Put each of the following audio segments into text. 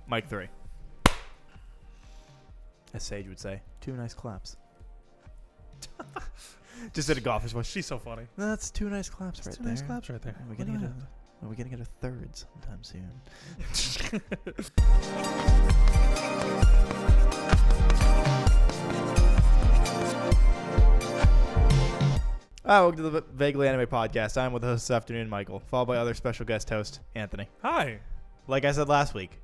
Mic 3. As Sage would say, 2 nice claps. Just did a golfer's voice. She's so funny. That's 2 nice claps right there. Nice claps right there. We're gonna get a third sometime soon. Hi, welcome to the Vaguely Anime Podcast. I'm with the host this afternoon, Michael, followed by other special guest host, Anthony. Hi. Like I said last week,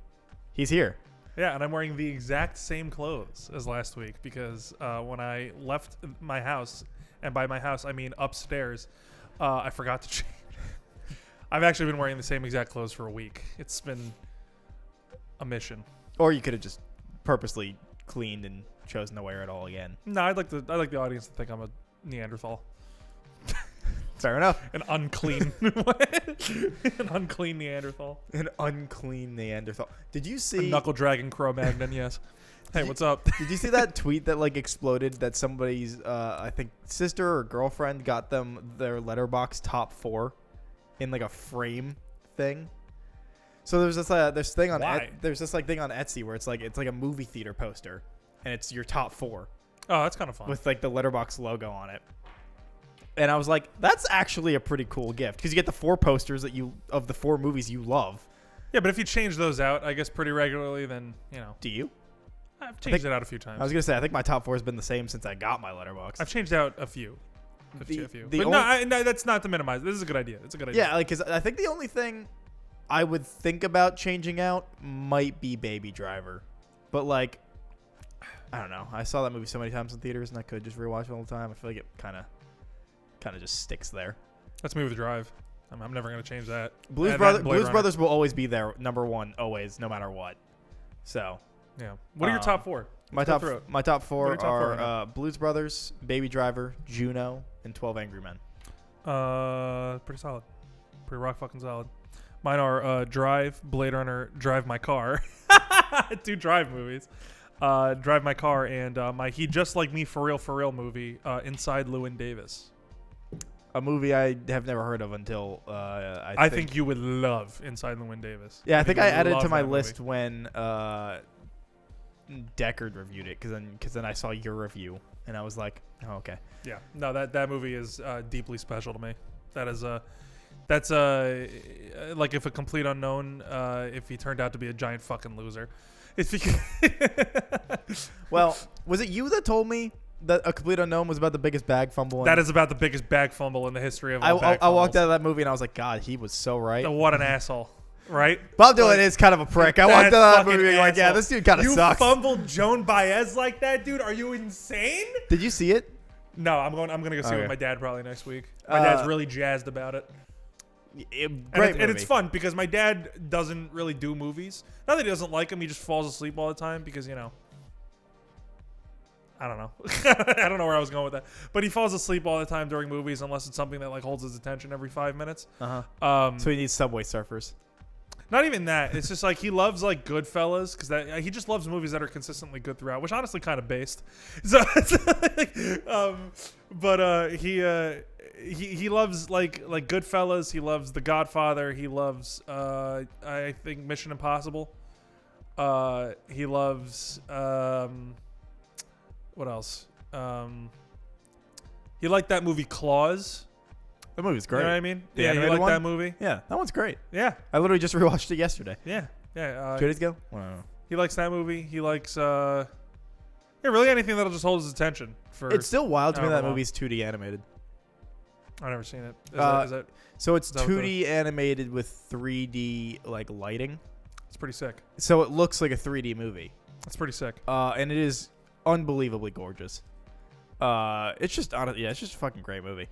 he's here. Yeah, and I'm wearing the exact same clothes as last week because when I left my house, and by my house I mean upstairs, I forgot to change. I've actually been wearing the same exact clothes for a week. It's been a mission. Or you could have just purposely cleaned and chosen to wear it all again. No, I'd like the audience to think I'm a Neanderthal. Fair enough. An unclean Neanderthal. An unclean Neanderthal. Did you A see knuckle dragging Cro-Magnon, yes. Hey, what's up? Did you see that tweet that like exploded that somebody's I think sister or girlfriend got them their letterbox top 4 in like a frame thing? So there's this thing on there's this like thing on Etsy where it's like a movie theater poster and it's your top 4 Oh, that's kind of fun. with like the letterbox logo on it. And I was like, that's actually a pretty cool gift because you get the 4 posters of the 4 movies you love. Yeah, but if you change those out, I guess pretty regularly, then Do you? I've changed it out a few times. I was gonna say I think my top 4 has been the same since I got my letterbox. I've changed out a few. The But no, that's not to minimize. This is a good idea. It's a good idea. Yeah, like because I think the only thing I would think about changing out might be Baby Driver, but like I don't know. I saw that movie so many times in theaters, and I could just rewatch it all the time. I feel like it kind of just sticks there. That's me with Drive. I'm never gonna change that. Blues Brothers will always be there, number 1, always, no matter what. So Yeah. What are your top 4? My top 4 What are your top four right are Blues Brothers, Baby Driver, Juno, and 12 Angry Men. Pretty solid. Pretty rock fucking solid. Mine are Drive, Blade Runner, Drive My Car. 2 Drive movies. Drive My Car and my He Just Like Me For Real movie, Inside Llewyn Davis. A movie I have never heard of until I think you would love Inside Llewyn Davis. Yeah, I think I added it to my list when Deckard reviewed it because then I saw your review and I was like, oh, okay. Yeah, no, that movie is deeply special to me. That's like if a complete unknown, if he turned out to be a giant fucking loser. Well, was it you that told me that A Complete Unknown was about the biggest bag fumble? That is about the biggest bag fumble in the history of all bag I walked fumbles. out of that movie and I was like, God, he was so right. What an asshole, right? Bob Dylan is kind of a prick. I walked out of that movie being like, yeah, this dude kind of sucks. You fumbled Joan Baez like that, dude? Are you insane? Did you see it? No, I'm gonna go see it with my dad probably next week. My dad's really jazzed about it. Great and it's fun because my dad doesn't really do movies. Not that he doesn't like them, he just falls asleep all the time because, I don't know. I don't know where I was going with that. But he falls asleep all the time during movies unless it's something that like holds his attention every 5 minutes. So he needs Subway Surfers. Not even that. It's just like he loves like Goodfellas because he just loves movies that are consistently good throughout, which honestly kind of based. So, he loves like Goodfellas. He loves The Godfather. He loves I think Mission Impossible. He loves what else? He liked that movie Claws. That movie's great. You know what I mean? The yeah, you animated like one? that movie? Yeah, that one's great. Yeah. I literally just rewatched it yesterday. Yeah. 2 days ago? Wow. He likes that movie. He likes really anything that'll just hold his attention for. It's still wild to me that long. movie's 2D animated. I've never seen it. So it's is that 2D animated with 3D like lighting. It's pretty sick. So it looks like a 3D movie. It's pretty sick. And it is unbelievably gorgeous. It's just a fucking great movie.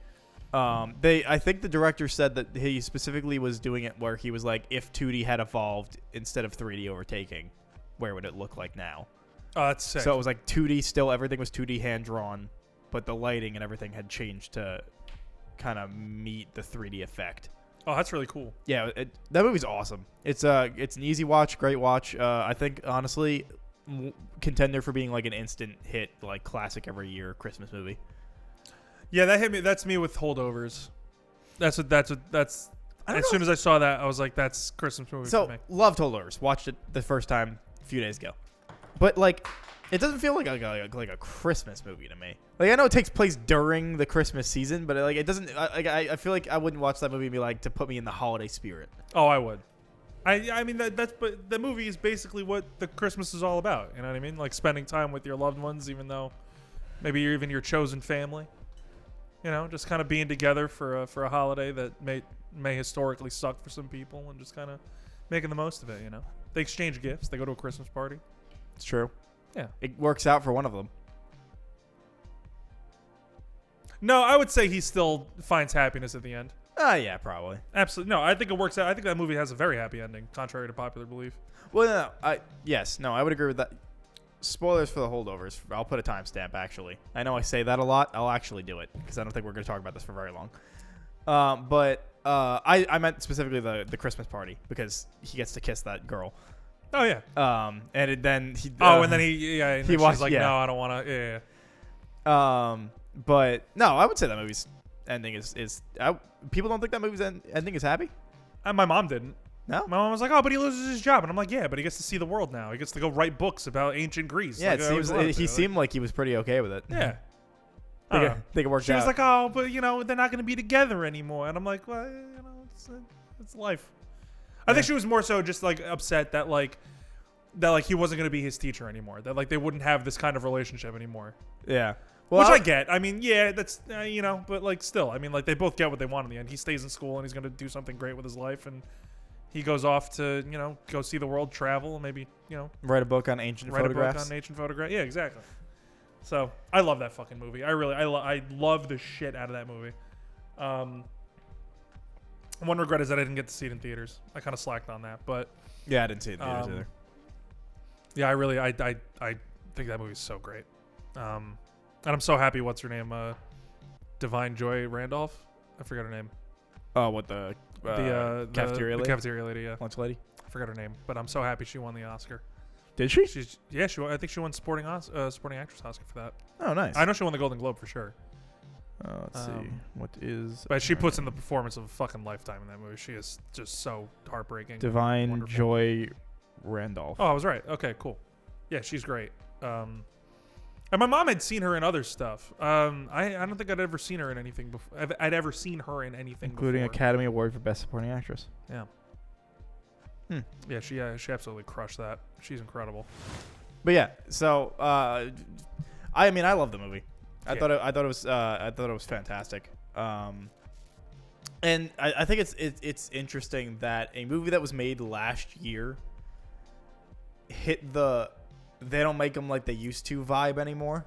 I think the director said that he specifically was doing it where he was like, if 2D had evolved instead of 3D overtaking, where would it look like now? Oh, that's sick. So it was like 2D still, everything was 2D hand drawn, but the lighting and everything had changed to kind of meet the 3D effect. Oh, that's really cool. Yeah, that movie's awesome. It's an easy watch, great watch. I think honestly, contender for being like an instant hit, like classic every year Christmas movie. Yeah, that hit me. That's me with Holdovers. That's I don't As know. soon as I saw that, I was like, "That's Christmas movie So, for me." Love Told Lures. Watched it the first time a few days ago. But, like, it doesn't feel like a Christmas movie to me. Like, I know it takes place during the Christmas season, but, like, it doesn't... I feel like I wouldn't watch that movie and be like, to put me in the holiday spirit. Oh, I would. I mean but the movie is basically what the Christmas is all about. You know what I mean? Like spending time with your loved ones, even though maybe you're even your chosen family. You know, just kind of being together for a holiday that may historically suck for some people, and just kind of making the most of it. You know, they exchange gifts. They go to a Christmas party. It's true. Yeah. It works out for one of them. No, I would say he still finds happiness at the end. Yeah, probably. Absolutely. No, I think it works out. I think that movie has a very happy ending, contrary to popular belief. Well, no, I would agree with that. Spoilers for the holdovers. I'll put a timestamp, actually. I know I say that a lot. I'll actually do it, because I don't think we're going to talk about this for very long. But I meant specifically the Christmas party, because he gets to kiss that girl. Oh, yeah. And then he... and then and he then walks, she's like, yeah. no, I don't want to. Yeah. But, no, I would say that movie's ending people don't think that movie's ending is happy? And my mom didn't. No? My mom was like, "Oh, but he loses his job," and I'm like, "Yeah, but he gets to see the world now. He gets to go write books about ancient Greece." Yeah, like, he seemed like he was pretty okay with it. Yeah. I think it worked She out. was like, "Oh, but they're not going to be together anymore," and I'm like, "Well, it's life." I think she was more so just like upset that he wasn't going to be his teacher anymore. That like they wouldn't have this kind of relationship anymore. Yeah. Which I get. I mean, yeah, that's but like still, I mean, like they both get what they want in the end. He stays in school and he's going to do something great with his life, and he goes off to go see the world, travel, and maybe write a book on ancient photographs. Write a book on ancient photographs. Yeah, exactly. So I love that fucking movie. I love the shit out of that movie. One regret is that I didn't get to see it in theaters. I kind of slacked on that, but Yeah, I didn't see it in theaters either. yeah, I think that movie's so great. And I'm so happy. What's her name? Divine Joy Randolph. I forgot her name. Oh, what the cafeteria lady? The cafeteria lady. Yeah, Lunch lady? I forgot her name, but I'm so happy she won the Oscar. Did she? I think she won supporting actress Oscar for that. Oh, nice. I know she won the Golden Globe for sure. Let's see. What is... But she puts in the performance of a fucking lifetime in that movie. She is just so heartbreaking. Divine wonderful. Joy Randolph. Oh, I was right. Okay, cool. Yeah, she's great. And my mom had seen her in other stuff. I don't think I'd ever seen her in anything before. I'd ever seen her in anything Including before. Academy Award for Best Supporting Actress. Yeah. Yeah, she absolutely crushed that. She's incredible. But yeah, so I mean, I love the movie. I Yeah. thought it was fantastic. And I think it's interesting that a movie that was made last year hit they don't make them like they used to vibe anymore.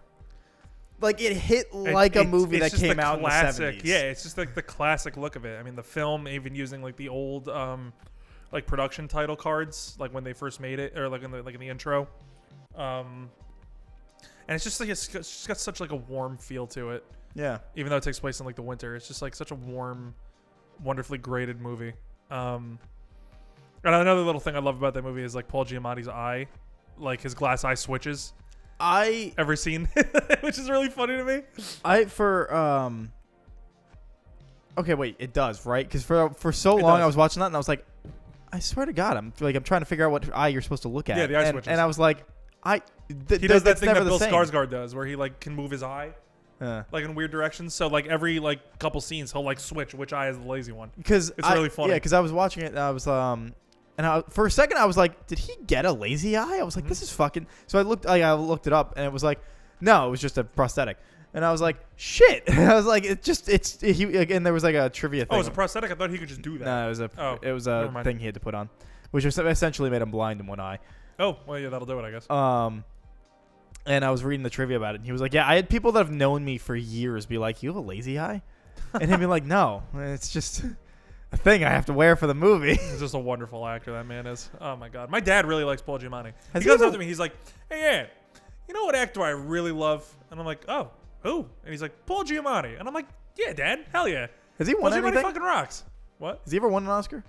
Like it hit like a movie that came out classic, in the 70s. Yeah, it's just like the classic look of it. I mean, the film even using like the old like production title cards, like when they first made it, or like in the intro. And it's just like it's just got such like a warm feel to it. Yeah. Even though it takes place in like the winter, it's just like such a warm, wonderfully graded movie. And another little thing I love about that movie is like Paul Giamatti's eye, like his glass eye switches every scene, which is really funny to me. Okay, wait, it does, right? Because for so long I was watching that and I was like, I swear to God, I'm trying to figure out what eye you're supposed to look at. Yeah, the eye switches. And I was like, he does that thing that Bill Skarsgård does, where he like can move his eye. Like in weird directions. So like every like couple scenes, he'll like switch which eye is the lazy one. Because it's really funny. Yeah, because I was watching it and I was for a second I was like, did he get a lazy eye? I was like, this is fucking. So I looked it up and it was like, no, it was just a prosthetic. And I was like, shit. I was like, and there was like a trivia thing. Oh, it was a prosthetic? I thought he could just do that. No, it was a thing he had to put on, which essentially made him blind in one eye. Oh, well, yeah, that'll do it, I guess. And I was reading the trivia about it, and he was like, yeah, I had people that have known me for years be like, you have a lazy eye? And he'd be like, no, it's just a thing I have to wear for the movie. He's just a wonderful actor, that man is. Oh, my God. My dad really likes Paul Giamatti. He comes up to me, he's like, hey, yeah, you know what actor I really love? And I'm like, oh, who? And he's like, Paul Giamatti. And I'm like, yeah, Dad, hell yeah. Has he won Paul anything? Giamatti fucking rocks. What? Has he ever won an Oscar?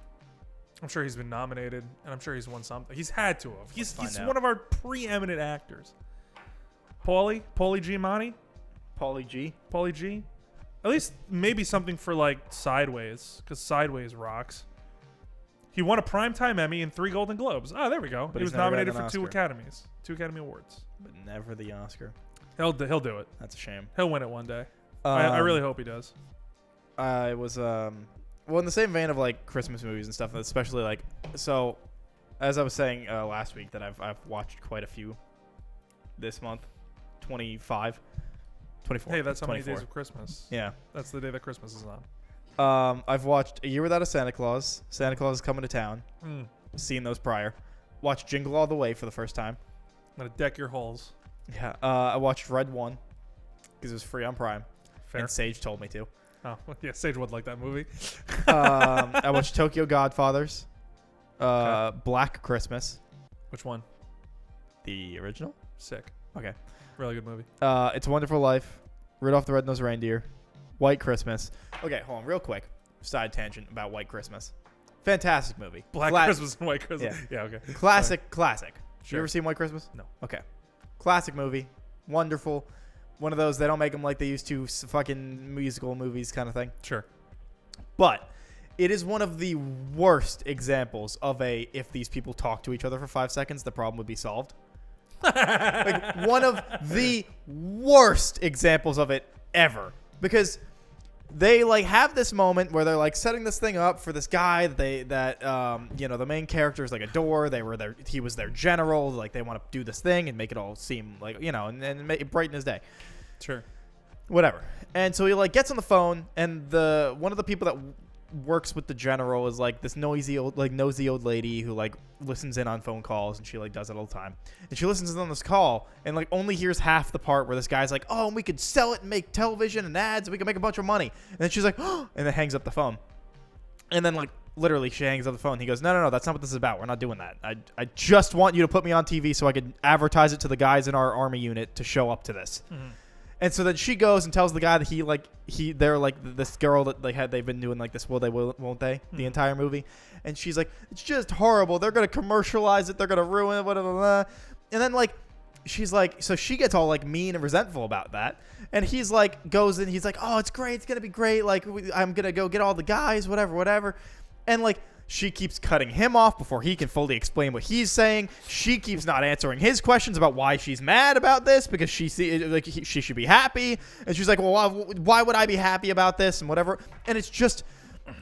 I'm sure he's been nominated, and I'm sure he's won something. He's had to have. He's out. one of our preeminent actors. Paulie Giamatti? Paulie G? Paulie G? At least maybe something for like Sideways, because Sideways rocks. He won a Primetime Emmy and 3 Golden Globes. Oh, there we go. But He he's was never nominated gotten for an 2 Academies, 2 Academy Awards. But never the Oscar. He'll do it. That's a shame. He'll win it one day. I really hope he does. I was well, in the same vein of like Christmas movies and stuff, especially like so. As I was saying last week, that I've watched quite a few this month. 25, 24. Hey, that's how 24. many days of Christmas. Yeah. That's the day that Christmas is on. I've watched A Year Without a Santa Claus. Santa Claus is Coming to Town. Seen those prior. Watched Jingle All the Way for the first time. I'm gonna deck your holes. Yeah. I watched Red 1 because it was free on Prime. Fair. And Sage told me to. Oh, yeah, Sage would like that movie. I watched Tokyo Godfathers. Okay. Black Christmas. Which one? The original? Sick. Okay. Really good movie. It's a Wonderful Life. Rudolph the Red-Nosed Reindeer. White Christmas. Okay, hold on, real quick. Side tangent about White Christmas. Fantastic movie. Black Christmas and White Christmas. Yeah, okay. Classic. Sure. You ever seen White Christmas? No. Okay. Classic movie. Wonderful. One of those, they don't make them like they used to, fucking musical movies kind of thing. Sure. But it is one of the worst examples of if these people talk to each other for 5 seconds, the problem would be solved. Like one of the worst examples of it ever, because they like have this moment where they're like setting this thing up for this guy that the main character is like a door. He was their general. Like they want to do this thing and make it all seem like and make it brighten his day. Sure. Whatever. And so he like gets on the phone, and one of the people that works with the general is like this nosy old lady who like listens in on phone calls, and she like does it all the time. And she listens in on this call and like only hears half the part where this guy's like, oh, and we could sell it and make television and ads and we could make a bunch of money. And then she's like, oh, and then hangs up the phone. And then like literally she hangs up the phone. He goes, no, that's not what this is about. We're not doing that. I just want you to put me on TV so I could advertise it to the guys in our army unit to show up to this. Mm-hmm. And so then she goes and tells the guy that they're like this girl that they've been doing like this will they won't they the entire movie, and she's like, it's just horrible. They're gonna commercialize it. They're gonna ruin it. Whatever. And then like she's like, so she gets all like mean and resentful about that, and he's like goes in. He's like, oh, it's great. It's gonna be great. Like I'm gonna go get all the guys. Whatever. And like she keeps cutting him off before he can fully explain what he's saying. She keeps not answering his questions about why she's mad about this, because she should be happy. And she's like, well, why would I be happy about this and whatever? And it's just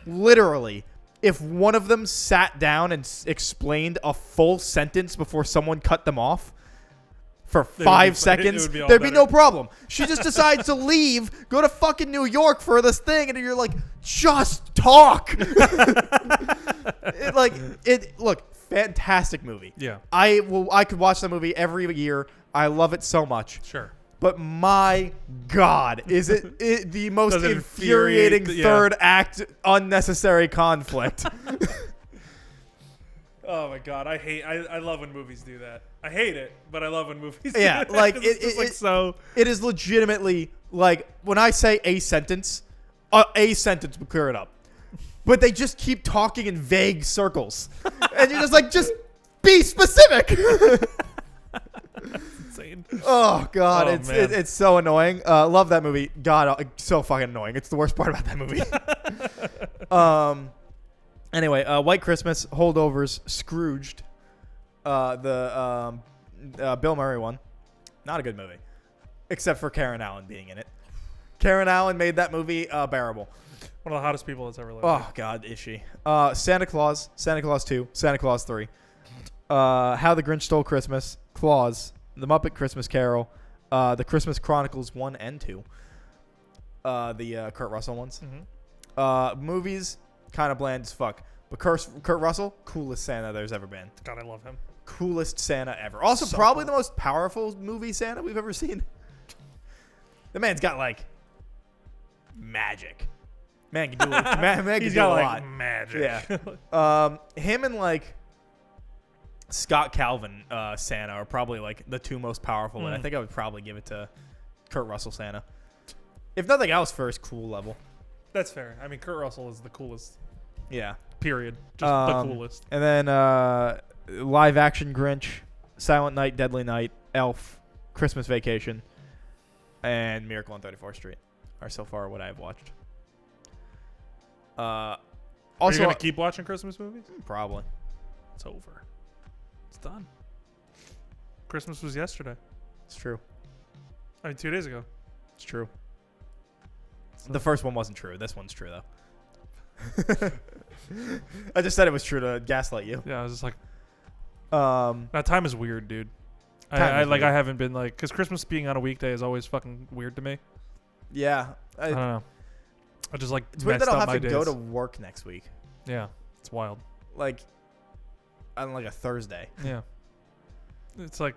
literally, if one of them sat down and explained a full sentence before someone cut them off for 5 seconds, there'd be no problem. She just decides to leave, go to fucking New York for this thing, and you're like, just talk. Look, fantastic movie. Yeah. I could watch that movie every year. I love it so much. Sure. But my God, is it the most infuriating third act unnecessary conflict? Oh my God, I love when movies do that. I hate it, but I love when movies do that. Yeah, like so. It is legitimately like when I say a sentence would clear it up. But they just keep talking in vague circles. And you're just like, just be specific. That's insane. Oh God, it's so annoying. Love that movie. God, so fucking annoying. It's the worst part about that movie. Anyway, White Christmas, Holdovers, Scrooged, the Bill Murray one. Not a good movie, except for Karen Allen being in it. Karen Allen made that movie bearable. One of the hottest people that's ever lived. Oh God, is she? Santa Claus 2, Santa Claus 3, How the Grinch Stole Christmas, Claus, The Muppet Christmas Carol, The Christmas Chronicles 1 and 2, the Kurt Russell ones. Mm-hmm. Movies, kind of bland as fuck. But Kurt Russell, coolest Santa there's ever been. God, I love him. Coolest Santa ever. Also, so probably cool. The most powerful movie Santa we've ever seen. The man's got like magic. Man can do it. Man can do a lot. Magic. Yeah. Him and like Scott Calvin Santa are probably like the two most powerful. And I think I would probably give it to Kurt Russell Santa. If nothing else, for his cool level. That's fair. I mean, Kurt Russell is the coolest. Yeah. Period. Just the coolest. And then live action Grinch, Silent Night, Deadly Night, Elf, Christmas Vacation, and Miracle on 34th Street. are so far what I've watched. Are Also, you gonna keep watching Christmas movies? probably. It's over. It's done. Christmas was yesterday. It's true. I mean, 2 days ago. It's true. The first one wasn't true. This one's true though. I just said it was true to gaslight you. Yeah, I was just like, Um, that time is weird, dude. Time is weird. I haven't been like, because Christmas being on a weekday is always fucking weird to me. yeah. I don't know. I just like It's weird messed that I'll up have my to go days. to work next week. Yeah, it's wild. Like, on like a Thursday. Yeah, it's like,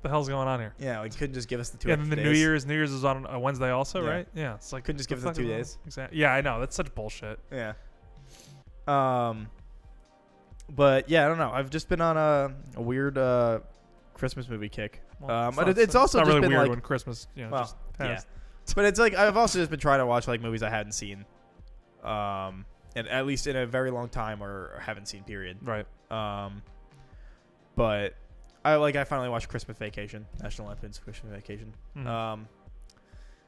the hell's going on here? Yeah, like couldn't just give us the 2 Yeah, and extra then the days. New Year's is on a Wednesday also, Yeah. right? Yeah, it's like Couldn't just the give us the fuck 2 is days. Exactly. Yeah, I know that's such bullshit. Yeah. But yeah, I don't know. I've just been on a weird Christmas movie kick. But it's also not just really been weird like, when Christmas, you know, well, just passed. but it's like I've also just been trying to watch like movies I hadn't seen, and at least in a very long time or haven't seen. Period. Right. But I finally watched Christmas Vacation, National Lampoon's Christmas Vacation. Mhm.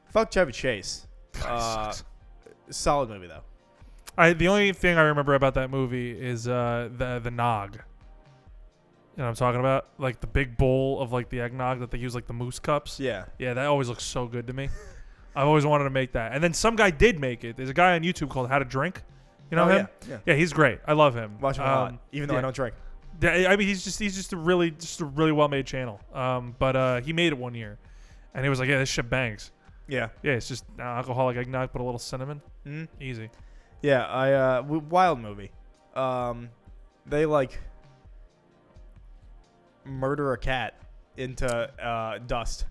Fuck Chevy Chase. Sucks. Solid movie though. The only thing I remember about that movie is the nog. You know what I'm talking about? Like the big bowl of like the eggnog that they use, like the moose cups. Yeah. Yeah, that always looks so good to me. I've always wanted to make that. And then some guy did make it. There's a guy on YouTube called How to Drink. You know him? Yeah. Yeah, he's great. I love him. Watch him a lot, even though I yeah. don't drink. Yeah, I mean, he's just a really well made channel. But he made it one year, and he was like, "Yeah, this shit bangs." Yeah. Yeah, it's just alcoholic eggnog, put a little cinnamon, Mm-hmm. easy. Yeah, wild movie. They like murder a cat into dust.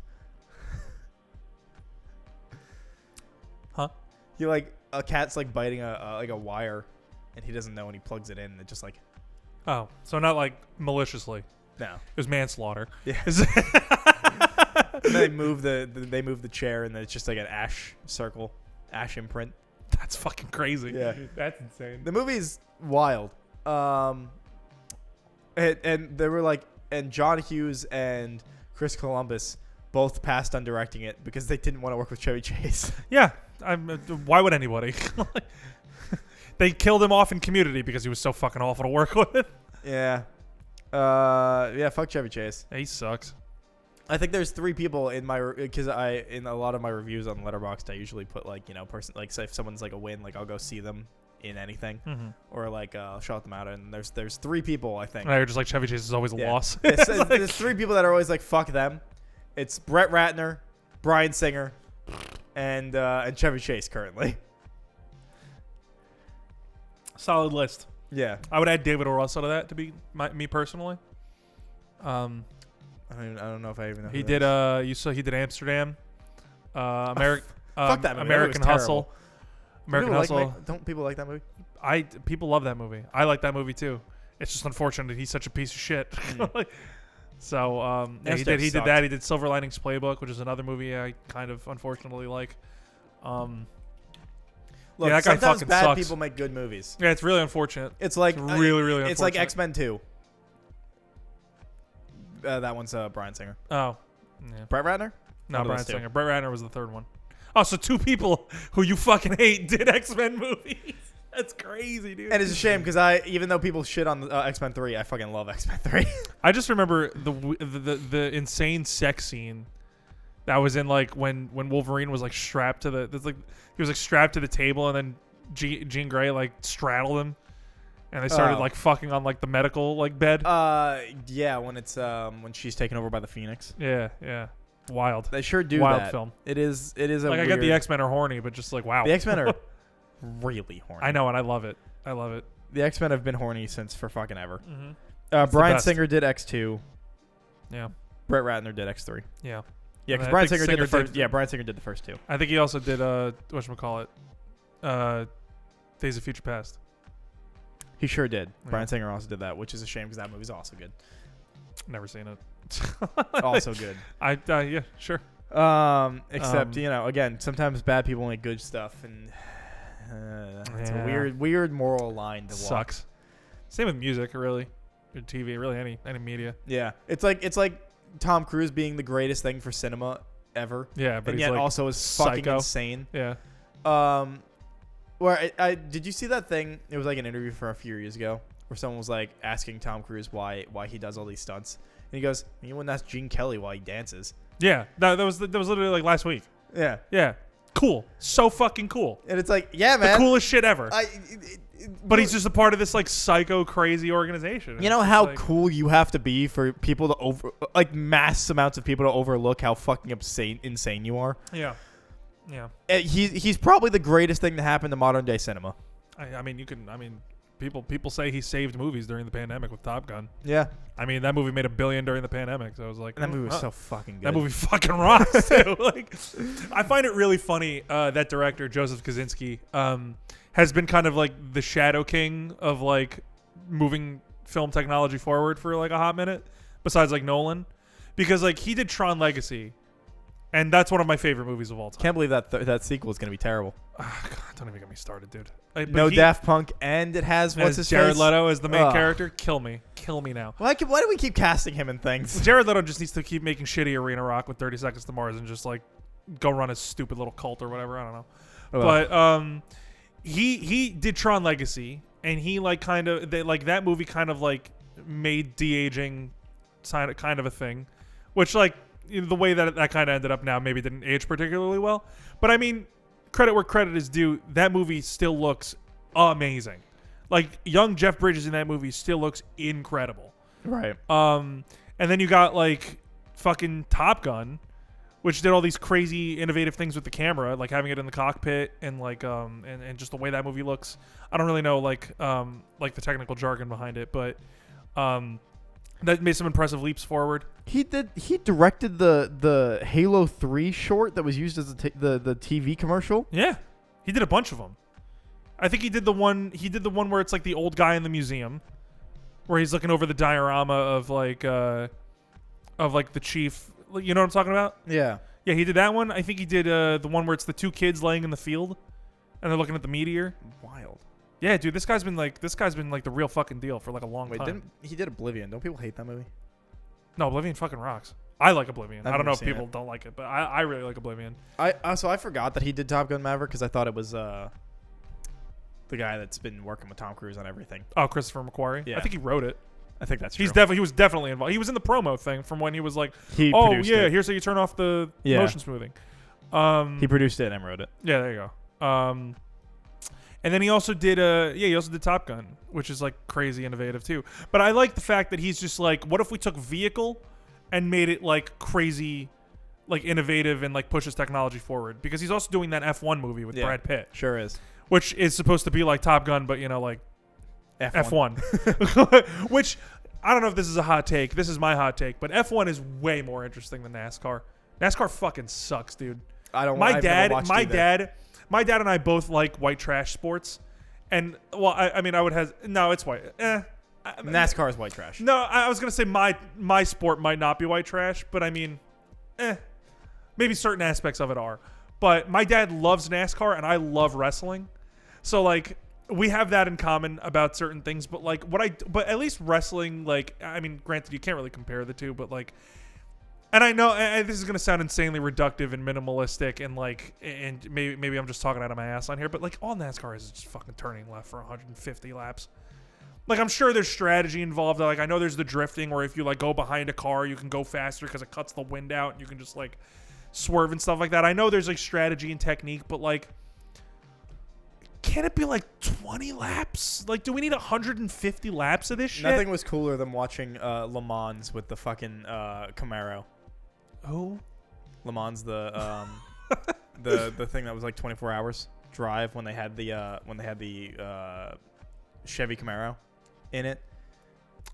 Huh? He like a cat's like biting a wire, and he doesn't know, and he plugs it in, and it just like Oh, so not like maliciously. no. It was manslaughter. Yeah. Is- And they move the chair, and then it's just like an ash circle, ash imprint. That's fucking crazy. Yeah. That's insane. The movie's wild. And they were like, and John Hughes and Chris Columbus both passed on directing it because they didn't want to work with Chevy Chase. Yeah. Why would anybody? They killed him off in Community because he was so fucking awful to work with. Yeah. Yeah. Fuck Chevy Chase. He sucks. I think there's 3 people in my because in a lot of my reviews on Letterboxd I usually put like person like say if someone's like a win, like I'll go see them in anything, or like I'll shout them out, and there's 3 people I think. And you're just like, Chevy Chase is always a loss. There's 3 people that are always like fuck them. It's Brett Ratner, Bryan Singer, and Chevy Chase currently. Solid list. Yeah. I would add David O. Russell to that to be me personally. I don't know if I even know. He who did. that is. You saw he did Amsterdam. American. Fuck that movie. That American was Hustle. American Hustle. Don't people like that movie? People love that movie. I like that movie too. It's just unfortunate that he's such a piece of shit. So yeah, he Amsterdam did sucked. that. He did Silver Linings Playbook, which is another movie I kind of unfortunately like. Look, yeah, that guy sometimes fucking bad sucks. people make good movies. Yeah, it's really unfortunate. It's like really It's like unfortunate. X-Men 2. That one's Bryan Singer. Oh, yeah. Brett Ratner? No, One of Bryan those two. Singer. Brett Ratner was the third one. Oh, so 2 people who you fucking hate did X-Men movies. That's crazy, dude. And it's a shame because even though people shit on X-Men 3, I fucking love X-Men 3. I just remember the insane sex scene that was in like when Wolverine was like strapped to he was like strapped to the table, and then Jean Grey like straddled him, and they started like fucking on like the medical like bed. Yeah, when it's when she's taken over by the Phoenix. Yeah. Wild. They sure do Wild that. film. It is a Like I weird, get the X-Men are horny, but just like wow. The X-Men are really horny. I know, and I love it. The X-Men have been horny since for fucking ever. Mm-hmm. the Bryan best. Singer did X2. Yeah. Brett Ratner did X3. Yeah. Yeah, because I Bryan think Singer did the Singer first. Yeah, Bryan Singer did the first 2. I think he also did whatchamacallit, Days of Future Past. He sure did. Yeah. Bryan Singer also did that, which is a shame because that movie's also good. Never seen it. Also good. Yeah, sure. Except again, sometimes bad people make good stuff, and it's a Yeah. weird moral line to walk. Sucks. Same with music, really. Or TV, really any media. Yeah, it's like Tom Cruise being the greatest thing for cinema ever. Yeah, but and he's yet like also is fucking psycho. insane. Yeah. Where I did you see that thing? It was like an interview from a few years ago where someone was like asking Tom Cruise why he does all these stunts, and he goes, "You wouldn't ask Gene Kelly why he dances." Yeah. That was literally like last week. Yeah, Yeah. Cool. So fucking cool. and it's like, yeah, man, The coolest shit ever. But But he's just a part of this like psycho crazy organization. you know It's how like, cool you have to be for people to mass amounts of people to overlook how fucking insane you are. Yeah. Yeah. He's probably the greatest thing to happen to modern day cinema. I mean, people say he saved movies during the pandemic with Top Gun. Yeah, I mean, that movie made $1 billion during the pandemic, so I was like, that movie was so fucking good. That movie fucking rocks too. Like, I find it really funny that director Joseph Kosinski has been kind of like the shadow king of like moving film technology forward for like a hot minute, besides like Nolan, because like he did Tron Legacy, and that's one of my favorite movies of all time. Can't believe that sequel is gonna be terrible. God, don't even get me started, dude. No Daft Punk, and it has what's his Jared face? Leto as the main character. Kill me now. Why do we keep casting him in things? Jared Leto just needs to keep making shitty arena rock with 30 Seconds to Mars and just like go run his stupid little cult or whatever. I don't know. But he did Tron Legacy, and he like kind of that movie kind of like made de-aging kind of a thing, which like the way that kind of ended up now maybe didn't age particularly well. But I mean, credit where credit is due. That movie still looks amazing. Like young Jeff Bridges in that movie still looks incredible. Right. And then you got like fucking Top Gun, which did all these crazy innovative things with the camera, like having it in the cockpit and like and just the way that movie looks. I don't really know like the technical jargon behind it, but that made some impressive leaps forward. He directed the Halo 3 short that was used as the TV commercial. Yeah, he did a bunch of them. I think he did the one where it's like the old guy in the museum, where he's looking over the diorama of like the chief. You know what I'm talking about? Yeah. Yeah, he did that one. I think he did the one where it's the two kids laying in the field, and they're looking at the meteor. Wild. Yeah, dude, this guy's been like the real fucking deal for like a long time. He did Oblivion? Don't people hate that movie? No, Oblivion fucking rocks. I like Oblivion. I've I don't know never if seen people don't like it, but I really like Oblivion. I forgot that he did Top Gun Maverick because I thought it was the guy that's been working with Tom Cruise on everything. Oh, Christopher McQuarrie. Yeah. I think he wrote it. I think that's true. He was definitely involved. He was in the promo thing from when he was like, He "Oh produced yeah, it. here's how you turn off the Yeah. motion smoothing." He produced it and wrote it. Yeah, there you go. And then he also did Top Gun, which is like crazy innovative too. But I like the fact that he's just like, what if we took vehicle and made it like crazy, like innovative and like pushes technology forward? Because he's also doing that F1 movie with Brad Pitt, Sure is. which is supposed to be like Top Gun, but you know, like F1. Which I don't know if this is a hot take. This is my hot take, but F1 is way more interesting than NASCAR. NASCAR fucking sucks, dude. My dad and I both like white trash sports, and well, I mean, I would have it's white. NASCAR is white trash. No, I was gonna say my sport might not be white trash, but I mean, maybe certain aspects of it are. But my dad loves NASCAR, and I love wrestling, so like we have that in common about certain things. But like but at least wrestling, like I mean, granted, you can't really compare the two, but like. And I know this is gonna sound insanely reductive and minimalistic, and like, and maybe I'm just talking out of my ass on here, but like, all NASCAR is just fucking turning left for 150 laps. Like, I'm sure there's strategy involved. Like, I know there's the drifting where if you like go behind a car, you can go faster because it cuts the wind out, and you can just like swerve and stuff like that. I know there's like strategy and technique, but like, can it be like 20 laps? Like, do we need 150 laps of this shit? Nothing was cooler than watching Le Mans with the fucking Camaro. Oh, Le Mans, the thing that was like 24 hours drive when they had the Chevy Camaro in it.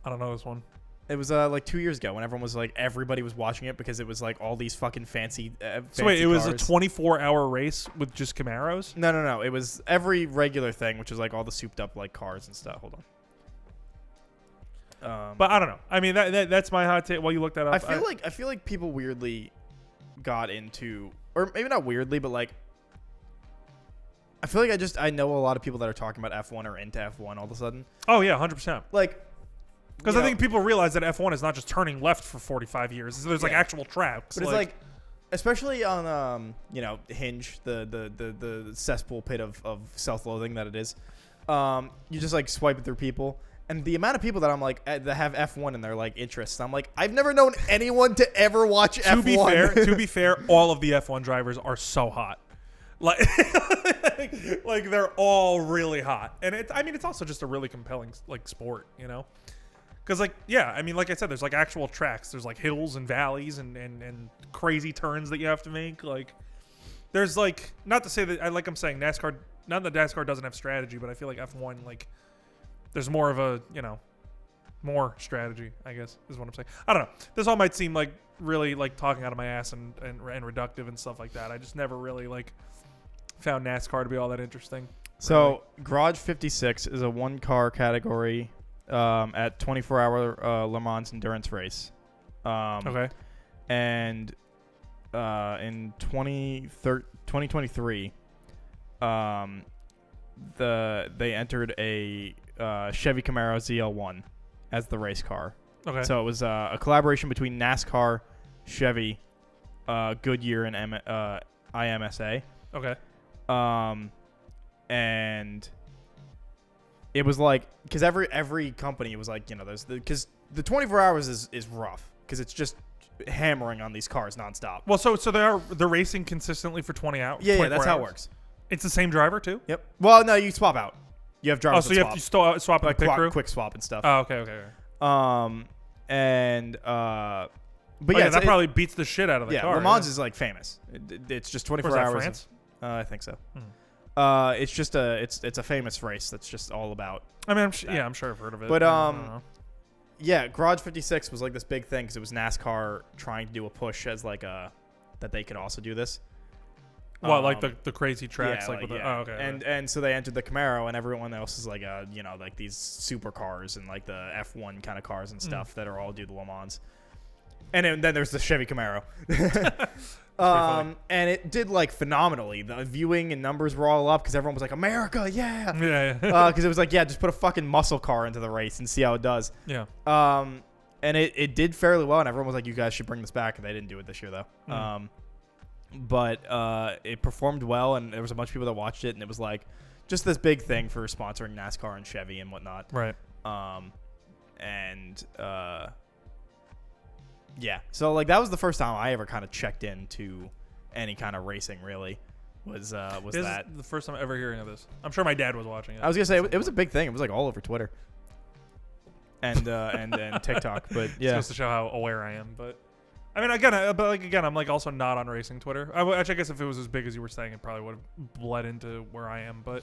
I don't know this one. It was like 2 years ago when everybody was watching it because it was like all these fucking fancy. So wait, it was a cars. 24-hour race with just Camaros? No. It was every regular thing, which is like all the souped up like cars and stuff. Hold on. But I don't know. I mean, that's my hot take. While you look that up, I feel like people weirdly got into, or maybe not weirdly, but like, I feel like I know a lot of people that are talking about F1 are into F1 all of a sudden. Oh yeah, 100%. Like, because I think people realize that F1 is not just turning left for 45 years. There's like actual tracks. But it's like especially on Hinge, the cesspool pit of self-loathing that it is. You just like swiping through people, and the amount of people that I'm like that have F1 in their like interests. I'm like, I've never known anyone to ever watch F1. To be fair, all of the F1 drivers are so hot. Like, like they're all really hot, and it's also just a really compelling like sport, Because like like I said, there's like actual tracks. There's like hills and valleys and crazy turns that you have to make. Like, there's like, not to say that I'm saying NASCAR. Not that NASCAR doesn't have strategy, but I feel like F1 like there's more of a more strategy, I guess is what I'm saying. I don't know. This all might seem like really like talking out of my ass and reductive and stuff like that. I just never really like found NASCAR to be all that interesting. So Garage 56 is a one-car category at 24-hour Le Mans endurance race. Okay. And in 2023, they entered a Chevy Camaro ZL1 as the race car. Okay. So it was a collaboration between NASCAR, Chevy, Goodyear, and IMSA. Okay. And it was like, because every company was like, there's because the 24 hours is rough because it's just hammering on these cars nonstop. Well, so they're racing consistently for 20 hours. Yeah, that's how it works. It's the same driver too. Yep. Well, no, you swap out. You have drivers. Oh, so you have to swap like the pit crew? Quick swap and stuff. Oh, okay. But yeah, that probably beats the shit out of the car. Le Mans is like famous. It's just 24 hours. France? I think so. It's just it's a famous race that's just all about. I mean, I'm sure I've heard of it. But yeah, Garage 56 was like this big thing because it was NASCAR trying to do a push as like that they could also do this. Well, like the crazy tracks, yeah, with yeah. okay. And so they entered the Camaro, and everyone else is like like these supercars and like the F1 kind of cars and stuff that are all do the Le Mans. And then there's the Chevy Camaro. And it did like phenomenally. The viewing and numbers were all up because everyone was like, America, yeah. Yeah. Because it was like, just put a fucking muscle car into the race and see how it does. Yeah. And it did fairly well, and everyone was like, you guys should bring this back. And they didn't do it this year, though. But it performed well, and there was a bunch of people that watched it, and it was like just this big thing for sponsoring NASCAR and Chevy and whatnot. Right. Yeah. So like that was the first time I ever kind of checked into any kind of racing. Really, was that the first time ever hearing of this? I'm sure my dad was watching it. I was gonna say it was a big thing. It was like all over Twitter and TikTok. But yeah, it goes to show how aware I am. But I mean, again, I'm like also not on racing Twitter. I guess if it was as big as you were saying, it probably would have bled into where I am. But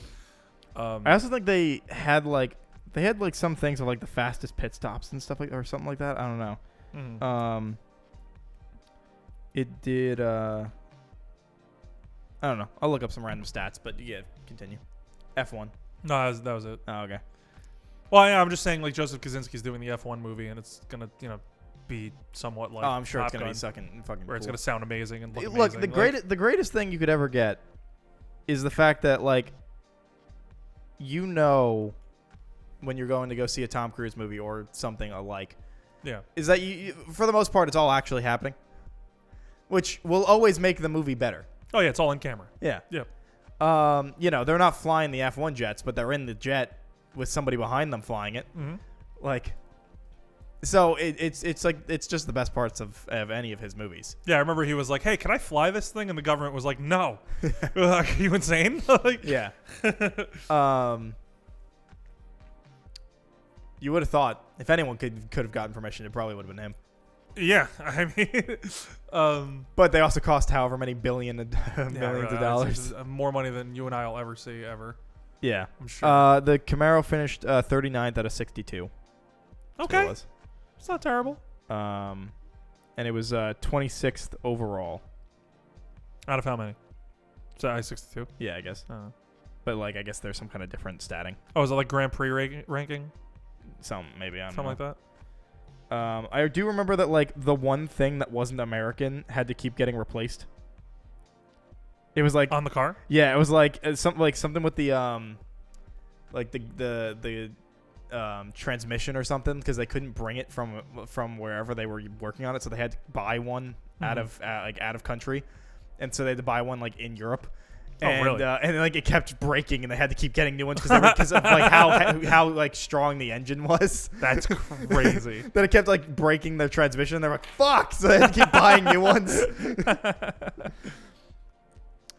I also think they had like some things of like the fastest pit stops and stuff or something like that. I don't know. It did. I don't know. I'll look up some random stats, but yeah, continue. F1. No, that was it. Oh, okay. Well, yeah, I'm just saying like Joseph Kaczynski's doing the F1 movie, and it's gonna be somewhat like. Oh, I'm sure Top it's gonna Gun, be fucking. where it's cool. gonna sound amazing and look Look, amazing. the greatest thing you could ever get is the fact that like when you're going to go see a Tom Cruise movie or something alike. Yeah. Is that you for the most part it's all actually happening, which will always make the movie better. Oh yeah, it's all in camera. Yeah. Yep. They're not flying the F1 jets, but they're in the jet with somebody behind them flying it. Mm-hmm. Like, so it's just the best parts of any of his movies. Yeah, I remember he was like, "Hey, can I fly this thing?" And the government was like, "No." Are you insane? Like, yeah. You would have thought if anyone could have gotten permission, it probably would have been him. Yeah, I mean, but they also cost however many millions of dollars. It's more money than you and I will ever see ever. Yeah, I'm sure. The Camaro finished 39th out of 62. Okay, it's not terrible. And it was 26th overall. Out of how many? So I-62. Yeah, I guess. But like, I guess there's some kind of different statting. Oh, is it like Grand Prix ranking? Maybe I don't Something know. like that. I do remember that like the one thing that wasn't American had to keep getting replaced. It was like on the car. Yeah, it was like something with the like the transmission or something because they couldn't bring it from wherever they were working on it, so they had to buy one out of country, and so they had to buy one like in Europe. And, really? And like it kept breaking, and they had to keep getting new ones because of like how like strong the engine was. That's crazy. That it kept like breaking their transmission. They're like, "Fuck!" So they had to keep buying new ones.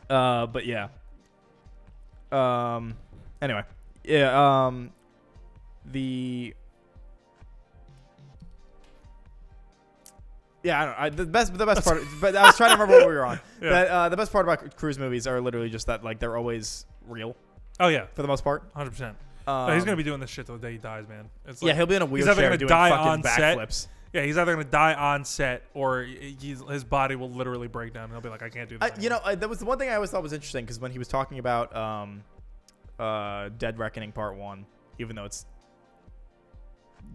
But yeah. Anyway, yeah. Yeah, I don't know. The best part, but I was trying to remember what we were on. Yeah. But the best part about cruise movies are literally just that, like, they're always real Oh yeah, for the most part. 100%. He's gonna be doing this shit till the day he dies, man. It's like, yeah, he'll be in a he's either wheelchair gonna doing die fucking on set. backflips. Yeah, he's either gonna die on set or his body will literally break down. And he'll be like, I can't do this. That was the one thing I always thought was interesting because when he was talking about Dead Reckoning Part 1, even though it's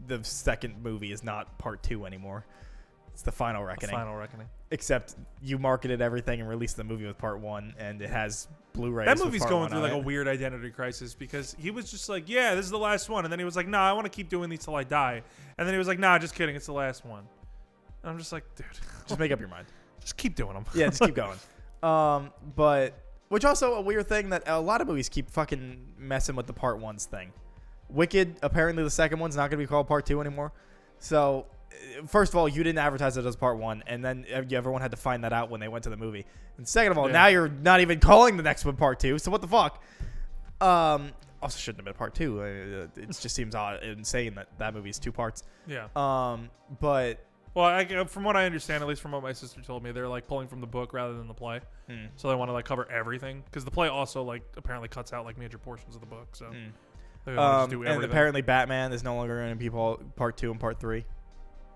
the second movie is not Part 2 anymore. It's the Final Reckoning. Final Reckoning. Except you marketed everything and released the movie with Part 1, and it has Blu-rays. That with movie's Part going 1 through on like it. a weird identity crisis because he was just like, yeah, this is the last one. And then he was like, nah, I want to keep doing these till I die. And then he was like, nah, just kidding. It's the last one. And I'm just like, dude. Just make up your mind. Just keep doing them. Yeah, just keep going. But which also a weird thing that a lot of movies keep fucking messing with the Part 1's thing. Wicked, apparently the second one's not going to be called Part 2 anymore. So, first of all, you didn't advertise it as Part 1, and then everyone had to find that out when they went to the movie. And second of all, now you're not even calling the next one Part 2, so what the fuck? Also shouldn't have been Part 2. It just seems insane that movie's 2 parts. Yeah. But... Well, from what I understand, at least from what my sister told me, they're like pulling from the book rather than the play. So they want to like cover everything because the play also like apparently cuts out like major portions of the book. So they want to just do everything. And apparently Batman is no longer going to be Part 2 and Part 3.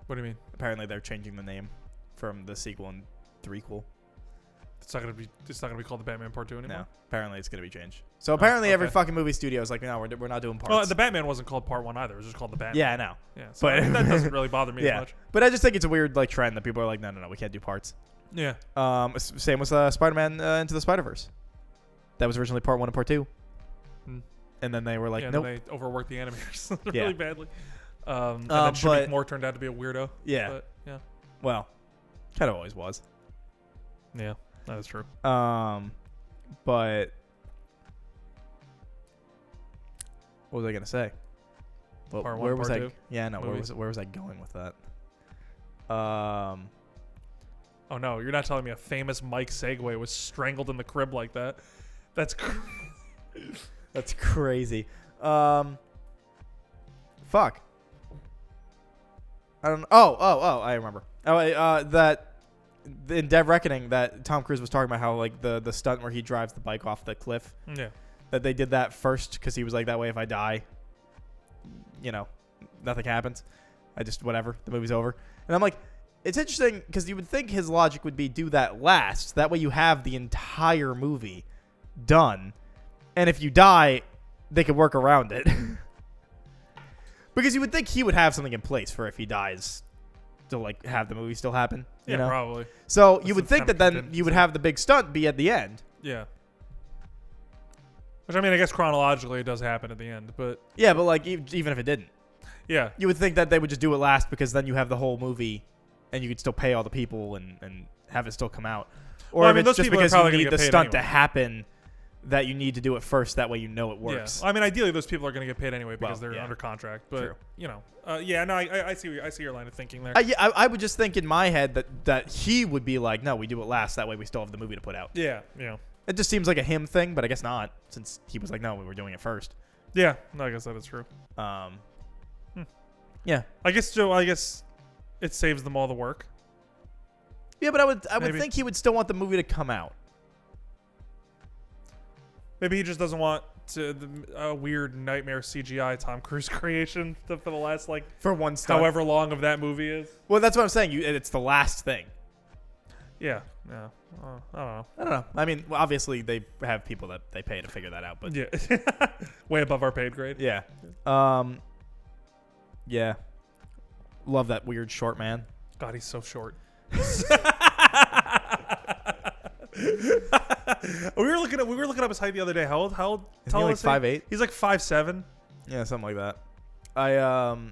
What do you mean? Apparently they're changing the name from the sequel and threequel. It's not gonna be called the Batman Part 2 anymore. No, apparently it's gonna be changed. So apparently every fucking movie studio is like, no, we're not doing parts. Well, the Batman wasn't called Part 1 either. It was just called the Batman. Yeah, I know. Yeah, so But that doesn't really bother me as much. But I just think it's a weird like trend that people are like, no, we can't do parts. Yeah. Same with Spider-Man Into the Spider-Verse. That was originally Part 1 and Part 2. And then they were like, nope. They overworked the animators Yeah. really badly. And then Shamik Moore turned out to be a weirdo. Yeah. But, yeah. Well, kind of always was. Yeah, that is true. But what was I gonna say? Well, Part 1, where was Part I? 2 Yeah, no. movies. Where was I going with that? Oh no, you're not telling me a famous Mike Segway was strangled in the crib like that? That's That's crazy. Fuck. I don't know. Oh, I remember. That in Dead Reckoning that Tom Cruise was talking about how like the stunt where he drives the bike off the cliff. Yeah. That they did that first because he was like, that way if I die, nothing happens. I just whatever, the movie's over. And I'm like, it's interesting because you would think his logic would be do that last. That way you have the entire movie done. And if you die, they could work around it. Because you would think he would have something in place for if he dies to like have the movie still happen. You know? Probably. So That's you would some think kind that of then you would have the big stunt be at the end. Yeah. Which I mean, I guess chronologically it does happen at the end, but Yeah, but like even if it didn't, yeah, you would think that they would just do it last because then you have the whole movie, and you could still pay all the people and have it still come out. Or Well, I if mean, it's those just people are because probably you gonna need get the paid stunt to anyway. happen, that you need to do it first. That way you know it works. Yeah. I mean, ideally those people are going to get paid anyway because Well, they're yeah. under contract. But True. I see your line of thinking there. I would just think in my head that he would be like, no, we do it last. That way we still have the movie to put out. Yeah. It just seems like a him thing, but I guess not, since he was like, no, we were doing it first. Yeah. No, I guess that is true. Yeah. I guess, Joe. I guess it saves them all the work. Yeah, but I would Maybe. think he would still want the movie to come out. Maybe he just doesn't want a weird nightmare CGI Tom Cruise creation for the last like For one stunt. however long of that movie is. Well, that's what I'm saying. It's the last thing. Yeah. I don't know. I mean, well, obviously they have people that they pay to figure that out, but Yeah. Way above our paid grade. yeah. Yeah. Love that weird short man. God, he's so short. we were looking up his height the other day. How old? Isn't he Tall like is he? 5'8"? He's like 5'7". Yeah, something like that. I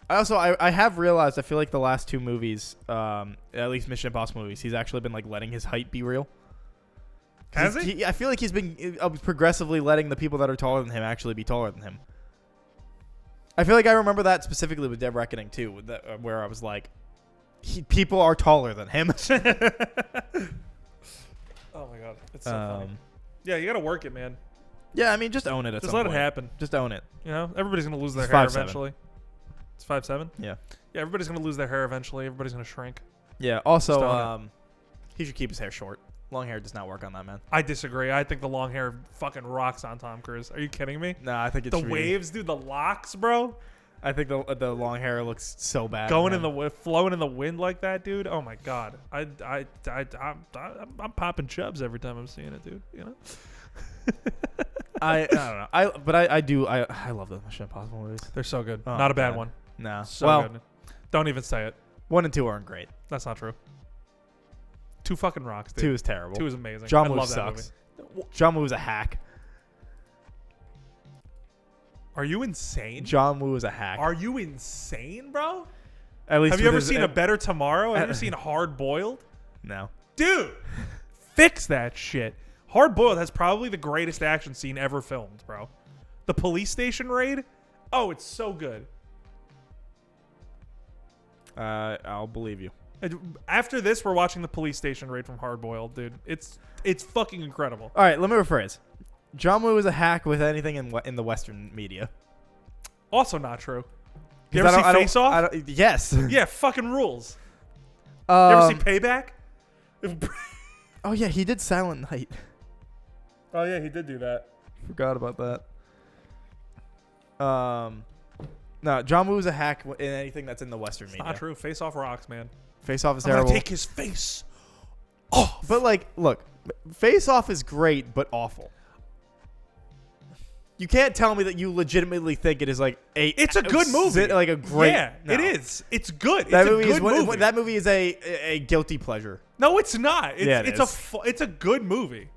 have realized I feel like the last two movies, at least Mission Impossible movies, he's actually been like letting his height be real. Has he? I feel like he's been progressively letting the people that are taller than him actually be taller than him. I feel like I remember that specifically with Dead Reckoning too, with that, where I was like, people are taller than him. Oh my god, it's so funny. Yeah, you gotta work it, man. Yeah, I mean, just own it. Just let it happen. Just own it. You know, everybody's gonna lose their It's hair 5'7". eventually. It's 5'7". Yeah. Yeah, everybody's gonna lose their hair eventually. Everybody's gonna shrink. Yeah. Just Also, own he should keep his hair short. Long hair does not work on that man. I disagree. I think the long hair fucking rocks on Tom Cruise. Are you kidding me? No, I think it's The waves, dude. The locks, bro. I think the long hair looks so bad. Going man. in the flowing in the wind like that, dude. Oh my god. I'm popping chubs every time I'm seeing it, dude. You know. I don't know. I love the Mission Impossible movies. They're so good. Oh, Not a bad God. one. No. So well, good. Don't even say it. 1 and 2 aren't great. That's not true. 2 fucking rocks, dude. 2 is terrible. 2 is amazing. John I Woo love that sucks. movie. John Woo is a hack. Are you insane? John Woo is a hack. Are you insane, bro? At least Have you with ever his- seen A Better Tomorrow? Have you ever seen Hard Boiled? No. Dude, fix that shit. Hard Boiled has probably the greatest action scene ever filmed, bro. The police station raid? Oh, it's so good. I'll believe you. After this, we're watching the police station raid from Hard Boiled, dude. It's fucking incredible. All right, let me rephrase. John Woo is a hack with anything in the Western media. Also not true. 'Cause You ever see Face Off? Yes. Yeah, fucking rules. You ever see Payback? Oh yeah, he did Silent Night. Oh yeah, he did do that. Forgot about that. No, John Woo is a hack in anything that's in the Western media. Not true. Face Off rocks, man. Face Off is I'm terrible. gonna take his face off. But like, look, Face Off is great, but awful. You can't tell me that you legitimately think it is like It's a good movie. like a great. Yeah, no. it is. It's good. That it's movie a good is movie. that movie is a guilty pleasure. No, it's not. It's, Yeah, it it's is. it's a good movie.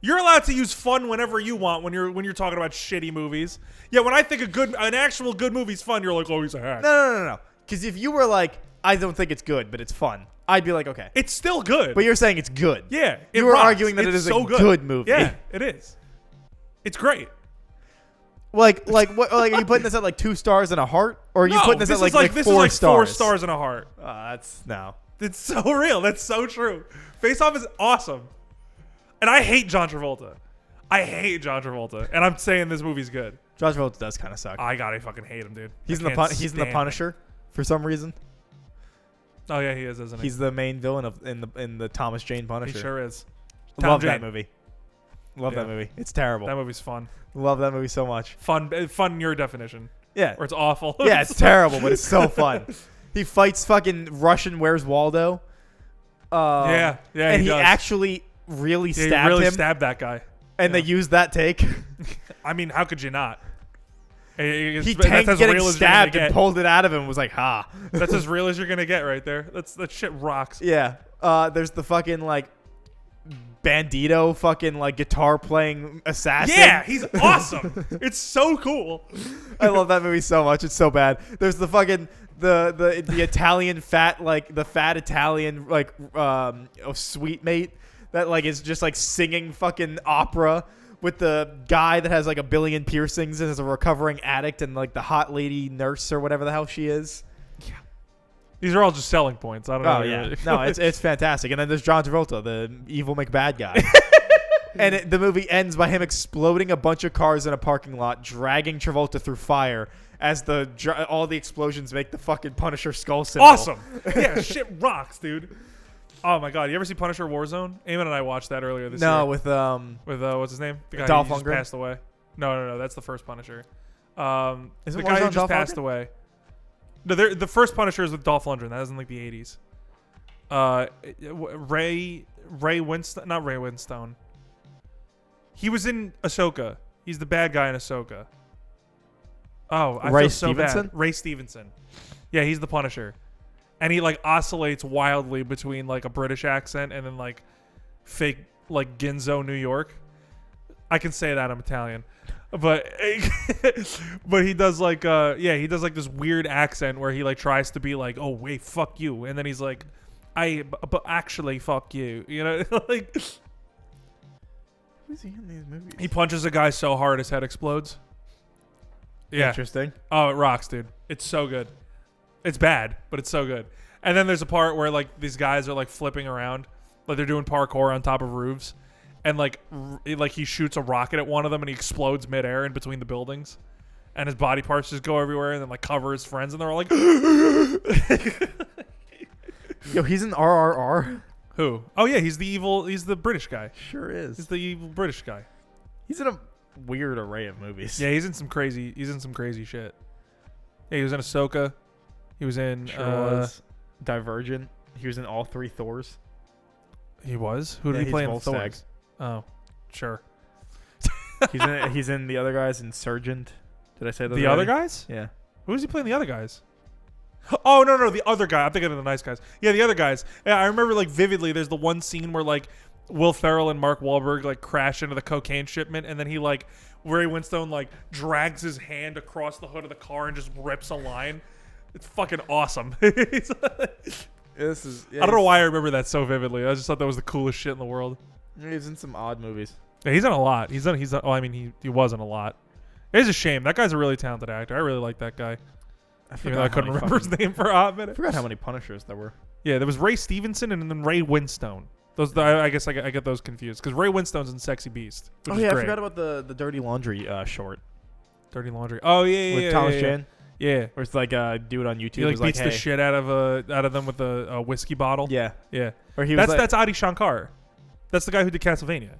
You're allowed to use fun whenever you want when you're talking about shitty movies. Yeah, when I think an actual good movie's fun, you're like, oh, he's a hack. No. Because if you were like, I don't think it's good, but it's fun, I'd be like, okay. It's still good. But you're saying it's good. Yeah, You were rocks. arguing that it It's is so a good movie. Yeah, it is. It's great. Like what? Like, are you putting this at like 2 stars and a heart, or are you putting this at like 4 this is like stars? 4 stars and a heart. That's no. It's so real. That's so true. Face Off is awesome. And I hate John Travolta. And I'm saying this movie's good. Josh Travolta does kind of suck. I gotta fucking hate him, dude. He's I in can't the stand him. Punisher for some reason. Oh yeah, he is, isn't he? He's the main villain in the Thomas Jane Punisher. He sure is. Love Tom that Jane. movie. Love Yeah. that movie. It's terrible. That movie's fun. Love that movie so much. Fun in your definition. Yeah. Or it's awful. Yeah, it's terrible, but it's so fun. He fights fucking Russian Where's Waldo. Yeah, and he he does. actually really Yeah, stabbed he really him, stabbed that guy. and they used that take. I mean, how could you not? He That's tanked as getting real as you're stabbed gonna and get. pulled it out of him and was like, ha. That's as real as you're gonna get right there. That shit rocks. Yeah. There's the fucking like bandito fucking like guitar playing assassin. Yeah, he's awesome. It's so cool. I love that movie so much. It's so bad. There's the fucking the Italian fat like the fat Italian like sweet mate that like is just like singing fucking opera with the guy that has like a billion piercings and is a recovering addict and like the hot lady nurse or whatever the hell she is. These are all just selling points. I don't know. Oh yeah, no, it's fantastic. And then there's John Travolta, the evil McBad guy. And the movie ends by him exploding a bunch of cars in a parking lot, dragging Travolta through fire as all the explosions make the fucking Punisher skull symbol. Awesome. Yeah, shit rocks, dude. Oh my god, you ever see Punisher Warzone? Eamon and I watched that earlier this year. No, with what's his name? The guy Dolph who just Lundgren? passed away. No, that's the first Punisher. Isn't The Warzone guy who just Dolph passed Lundgren? away. No, the first Punisher is with Dolph Lundgren. That was in like the 80s. Ray Winstone, not Ray Winstone. He was in Ahsoka. He's the bad guy in Ahsoka. Oh, I Ray feel so Stevenson? bad. Ray Stevenson. Yeah, he's the Punisher. And he like oscillates wildly between like a British accent and then like fake like Ginzo, New York. I can say that I'm Italian, but but he does like he does like this weird accent where he like tries to be like, oh wait, fuck you, and then he's like, but actually fuck you, you know, like. Who's he in these movies? He punches a guy so hard his head explodes. Yeah. Interesting. Oh, it rocks, dude. It's so good. It's bad, but it's so good. And then there's a part where like these guys are like flipping around, like they're doing parkour on top of roofs, and like he shoots a rocket at one of them and he explodes midair in between the buildings, and his body parts just go everywhere and then like cover his friends and they're all like, Yo, he's in RRR. who? Oh yeah, he's the British guy. Sure is. He's the evil British guy. He's in a weird array of movies. Yeah, he's in some crazy shit. Yeah, he was in Ahsoka. He was in Sure was. Divergent. He was in all 3 Thors. He was? Who did Yeah, he play in he's Thor's? Oh, sure. He's in the other guys. Insurgent. Did I say that? The other guys? Yeah. Who was he playing the other guys? Oh, no, the other guy. I'm thinking of the nice guys. Yeah, the other guys. Yeah, I remember like vividly there's the one scene where like Will Ferrell and Mark Wahlberg like crash into the cocaine shipment and then he like Ray Winstone like drags his hand across the hood of the car and just rips a line. It's fucking awesome. This is. Yeah, I don't know why I remember that so vividly. I just thought that was the coolest shit in the world. He's in some odd movies. Yeah, he's in a lot. He's done. Oh, I mean, he was in a lot. It's a shame. That guy's a really talented actor. I really like that guy. Even though I couldn't remember his name for a hot minute. I forgot how many Punishers there were. Yeah, there was Ray Stevenson and then Ray Winstone. Those, I guess I get those confused because Ray Winstone's in Sexy Beast. Which is I great. forgot about the Dirty Laundry short Dirty Laundry. Oh yeah, with Thomas Jane. Yeah, Where it's like a dude on YouTube he like was beats like, the hey. shit out of them with a whiskey bottle. Yeah. yeah. Or he was That's Adi Shankar. That's the guy who did Castlevania.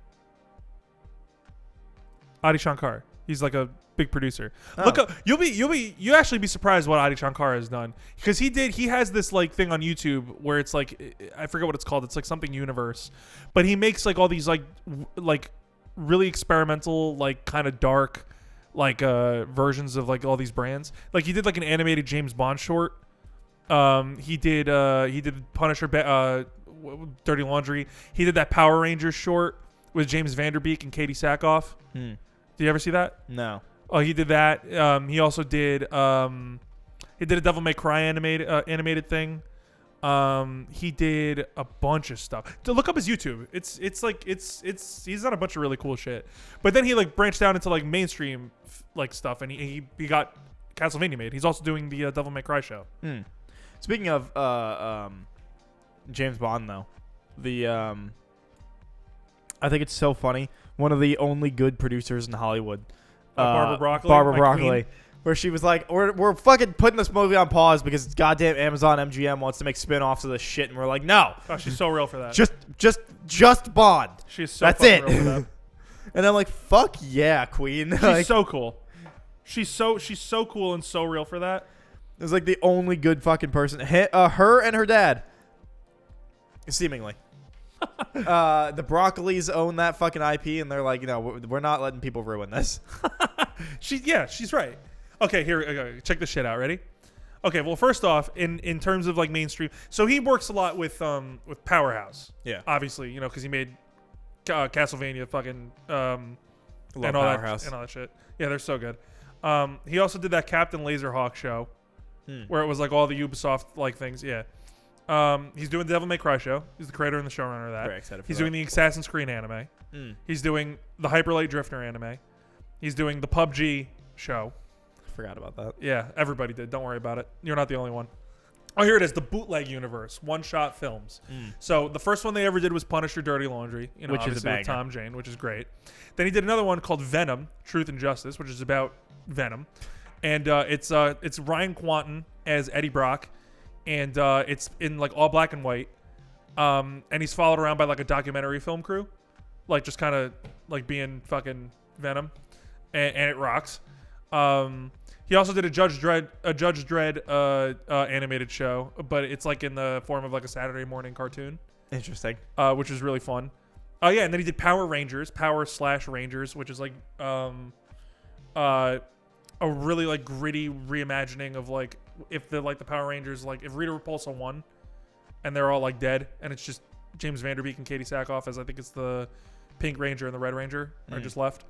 Adi Shankar. He's like a big producer. Oh. Look up. You actually be surprised what Adi Shankar has done because he has this like thing on YouTube where it's like I forget what it's called. It's like something universe, but he makes like all these like really experimental like kind of dark like versions of like all these brands. Like he did like an animated James Bond short. He did Punisher, Dirty Laundry. He did that Power Rangers short with James Vanderbeek and Katie Sackhoff. Did you ever see that? No. Oh, he did that. He also did a Devil May Cry animated thing. He did a bunch of stuff. To look up his YouTube. He's done a bunch of really cool shit. But then he like branched out into like mainstream like stuff, and he got Castlevania made. He's also doing the Devil May Cry show. Speaking of James Bond though, I think it's so funny. One of the only good producers in Hollywood, Barbara Broccoli. Barbara like Broccoli. Queen. Where she was like, we're fucking putting this movie on pause because goddamn Amazon MGM wants to make spin-offs of this shit, and we're like, no, Oh, she's so real for that. just Bond. She's so That's fucking it. real for that. And I'm like, fuck yeah, Queen. She's Like, so cool. She's so cool and so real for that. it was like the only good fucking person. Her and her dad, seemingly. The Broccolis own that fucking IP, and they're like, we're not letting people ruin this. She's right. Okay, here, check this shit out. Ready? Okay, well, first off, in terms of like mainstream, so he works a lot with Powerhouse. Yeah. Obviously, because he made Castlevania, fucking Love and all Powerhouse. that and all that shit. Yeah, they're so good. He also did that Captain Laserhawk show, where it was like all the Ubisoft like things. Yeah. He's doing the Devil May Cry show. He's the creator and the showrunner of that. Very excited for He's that. doing the Assassin's Creed anime. He's doing the Hyper Light Drifter anime. He's doing the PUBG show. Forgot about that. Yeah, everybody did. Don't worry about it. You're not the only one. Oh, here it is. The Bootleg Universe. One-shot films. So the first one they ever did was Punisher Dirty Laundry. Which is a banger. with Tom Jane, which is great. Then he did another one called Venom, Truth and Justice, which is about Venom. And it's Ryan Quanten as Eddie Brock. And it's in like all black and white. And he's followed around by like a documentary film crew. Like just kind of like being fucking Venom. And it rocks. He also did a Judge Dredd animated show, but it's like in the form of like a Saturday morning cartoon. Interesting. Which is really fun. Oh yeah, and then he did Power Rangers, which is like a really like gritty reimagining of like if the Power Rangers, like if Rita Repulsa won and they're all like dead and it's just James Vanderbeek and Katie Sackhoff as I think it's the Pink Ranger and the Red Ranger are just left.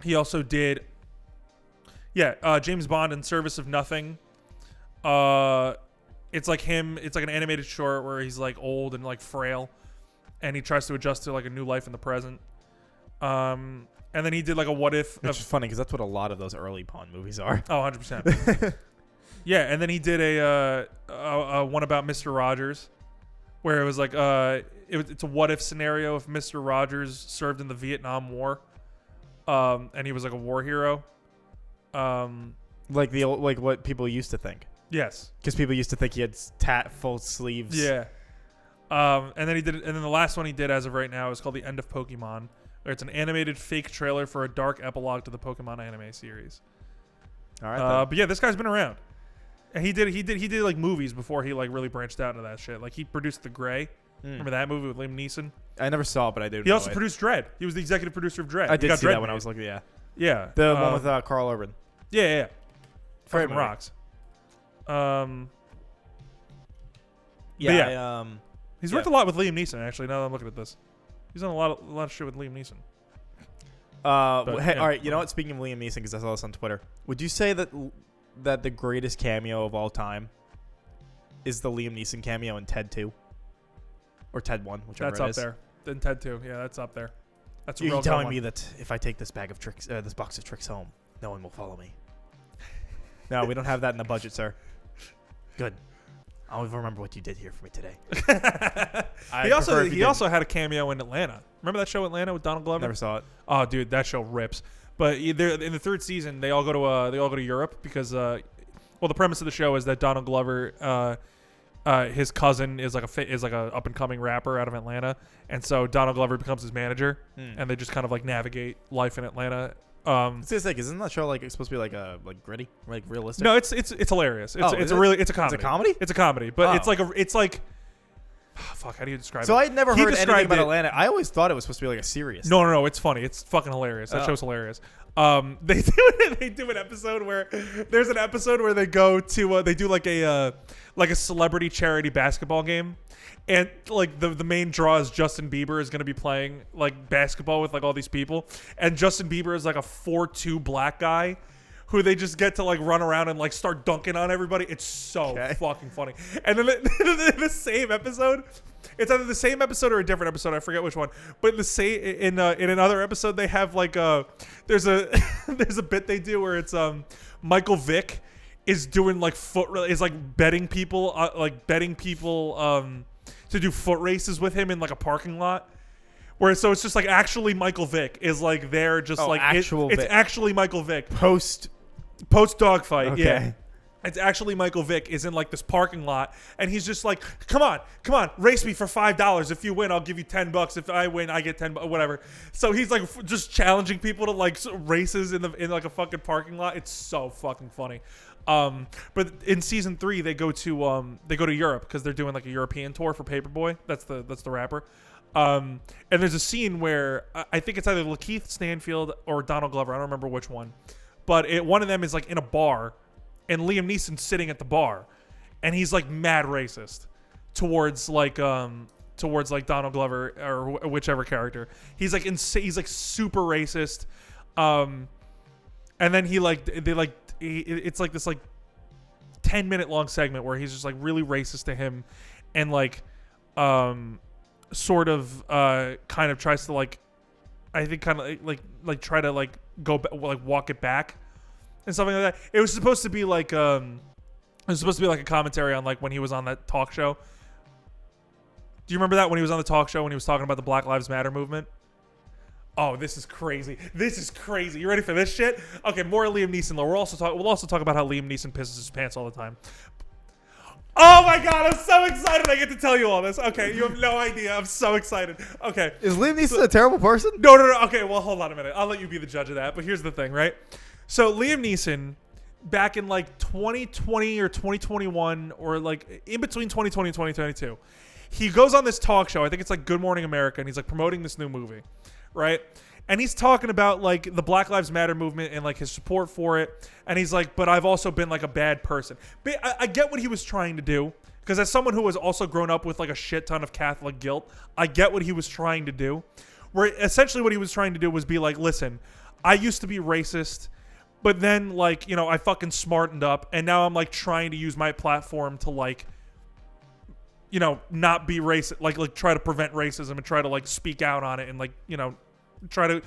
He also did, James Bond in Service of Nothing. It's like him. It's like an animated short where he's like old and like frail, and he tries to adjust to like a new life in the present. And then he did like a What If. Which is funny because that's what a lot of those early Bond movies are. Oh, 100%. Yeah, and then he did a one about Mr. Rogers, where it was like it's a what if scenario if Mr. Rogers served in the Vietnam War, and he was like a war hero. Like what people used to think. Yes, because people used to think he had full sleeves. Yeah. And then the last one he did as of right now is called The End of Pokemon. Where it's an animated fake trailer for a dark epilogue to the Pokemon anime series. All right. But yeah, this guy's been around. And he did like movies before he like really branched out into that shit. Like he produced The Gray. Remember that movie with Liam Neeson? I never saw it, but I did. He also produced Dredd. He was the executive producer of Dredd. I did see Dredd that when I was looking. Yeah. The one with Carl Urban. Yeah. Fucking movie. rocks. Yeah. He's worked a lot with Liam Neeson actually. Now that I'm looking at this, he's done a lot of shit with Liam Neeson. All right. You know what? Speaking of Liam Neeson, because I saw this on Twitter, would you say that the greatest cameo of all time is the Liam Neeson cameo in Ted 2 or Ted 1, whichever That's it up is? there. Then Ted 2. Yeah, that's up there. That's a You're real telling good me one. that if I take this bag of tricks, this box of tricks home, no one will follow me. No, we don't have that in the budget, sir. Good. I'll remember what you did here for me today. He also had a cameo in Atlanta. Remember that show Atlanta with Donald Glover? Never saw it. Oh, dude, that show rips. But in the third season, they all go to Europe because the premise of the show is that Donald Glover, his cousin is like a up and coming rapper out of Atlanta, and so Donald Glover becomes his manager, and they just kind of like navigate life in Atlanta. Isn't that show like it's supposed to be like gritty, like realistic? No, it's hilarious. It's a comedy. It's a comedy. It's a comedy, but it's like fuck. How do you describe it? So I'd never heard anything about Atlanta. I always thought it was supposed to be like a serious. No. It's funny. It's fucking hilarious. That show's hilarious. They do an episode where there's an episode where they go to they do like a celebrity charity basketball game. And like the main draw is Justin Bieber is going to be playing like basketball with like all these people, and Justin Bieber is like a 4'2" black guy who they just get to like run around and like start dunking on everybody. It's so fucking funny. And then in the same episode, it's either the same episode or a different episode. I forget which one. But in another episode they have like there's a bit they do where it's Michael Vick is doing like betting people to do foot races with him in like a parking lot, where so it's just like actually Michael Vick is like there just it's actually Michael Vick post dogfight. Okay. Yeah, it's actually Michael Vick is in like this parking lot, and he's just like, come on, race me for $5. If you win, I'll give you $10. If I win, I get $10, whatever. So he's like just challenging people to like races in like a fucking parking lot. It's so fucking funny. But in season 3 they go to Europe because they're doing like a European tour for Paperboy. That's the rapper. And there's a scene where I think it's either Lakeith Stanfield or Donald Glover. I don't remember which one, but one of them is like in a bar, and Liam Neeson's sitting at the bar, and he's like mad racist towards like Donald Glover or whichever character. He's like he's like super racist. And then it's like this like 10-minute long segment where he's just like really racist to him, and like sort of kind of tries to like, I think kind of like try to like like walk it back and something like that. It was supposed to be like a commentary on like when he was on that talk show. Do you remember that when he was on the talk show when he was talking about the Black Lives Matter movement? Oh, this is crazy. You ready for this shit? Okay, more Liam Neeson. We'll also talk about how Liam Neeson pisses his pants all the time. Oh my god, I'm so excited I get to tell you all this. Okay, you have no idea. I'm so excited. Okay. Is Liam Neeson a terrible person? No. Okay, well, hold on a minute. I'll let you be the judge of that. But here's the thing, right? So Liam Neeson, back in like 2020 or 2021, or like in between 2020 and 2022, he goes on this talk show. I think it's like Good Morning America, and he's like promoting this new movie. Right? And he's talking about like the Black Lives Matter movement and like his support for it. And he's like, but I've also been like a bad person. But I get what he was trying to do. Because as someone who has also grown up with like a shit ton of Catholic guilt, I get what he was trying to do. Where essentially what he was trying to do was be like, listen, I used to be racist, but then like, you know, I fucking smartened up, and now I'm like trying to use my platform to like, you know, not be racist, like try to prevent racism and try to like speak out on it and like, you know, try to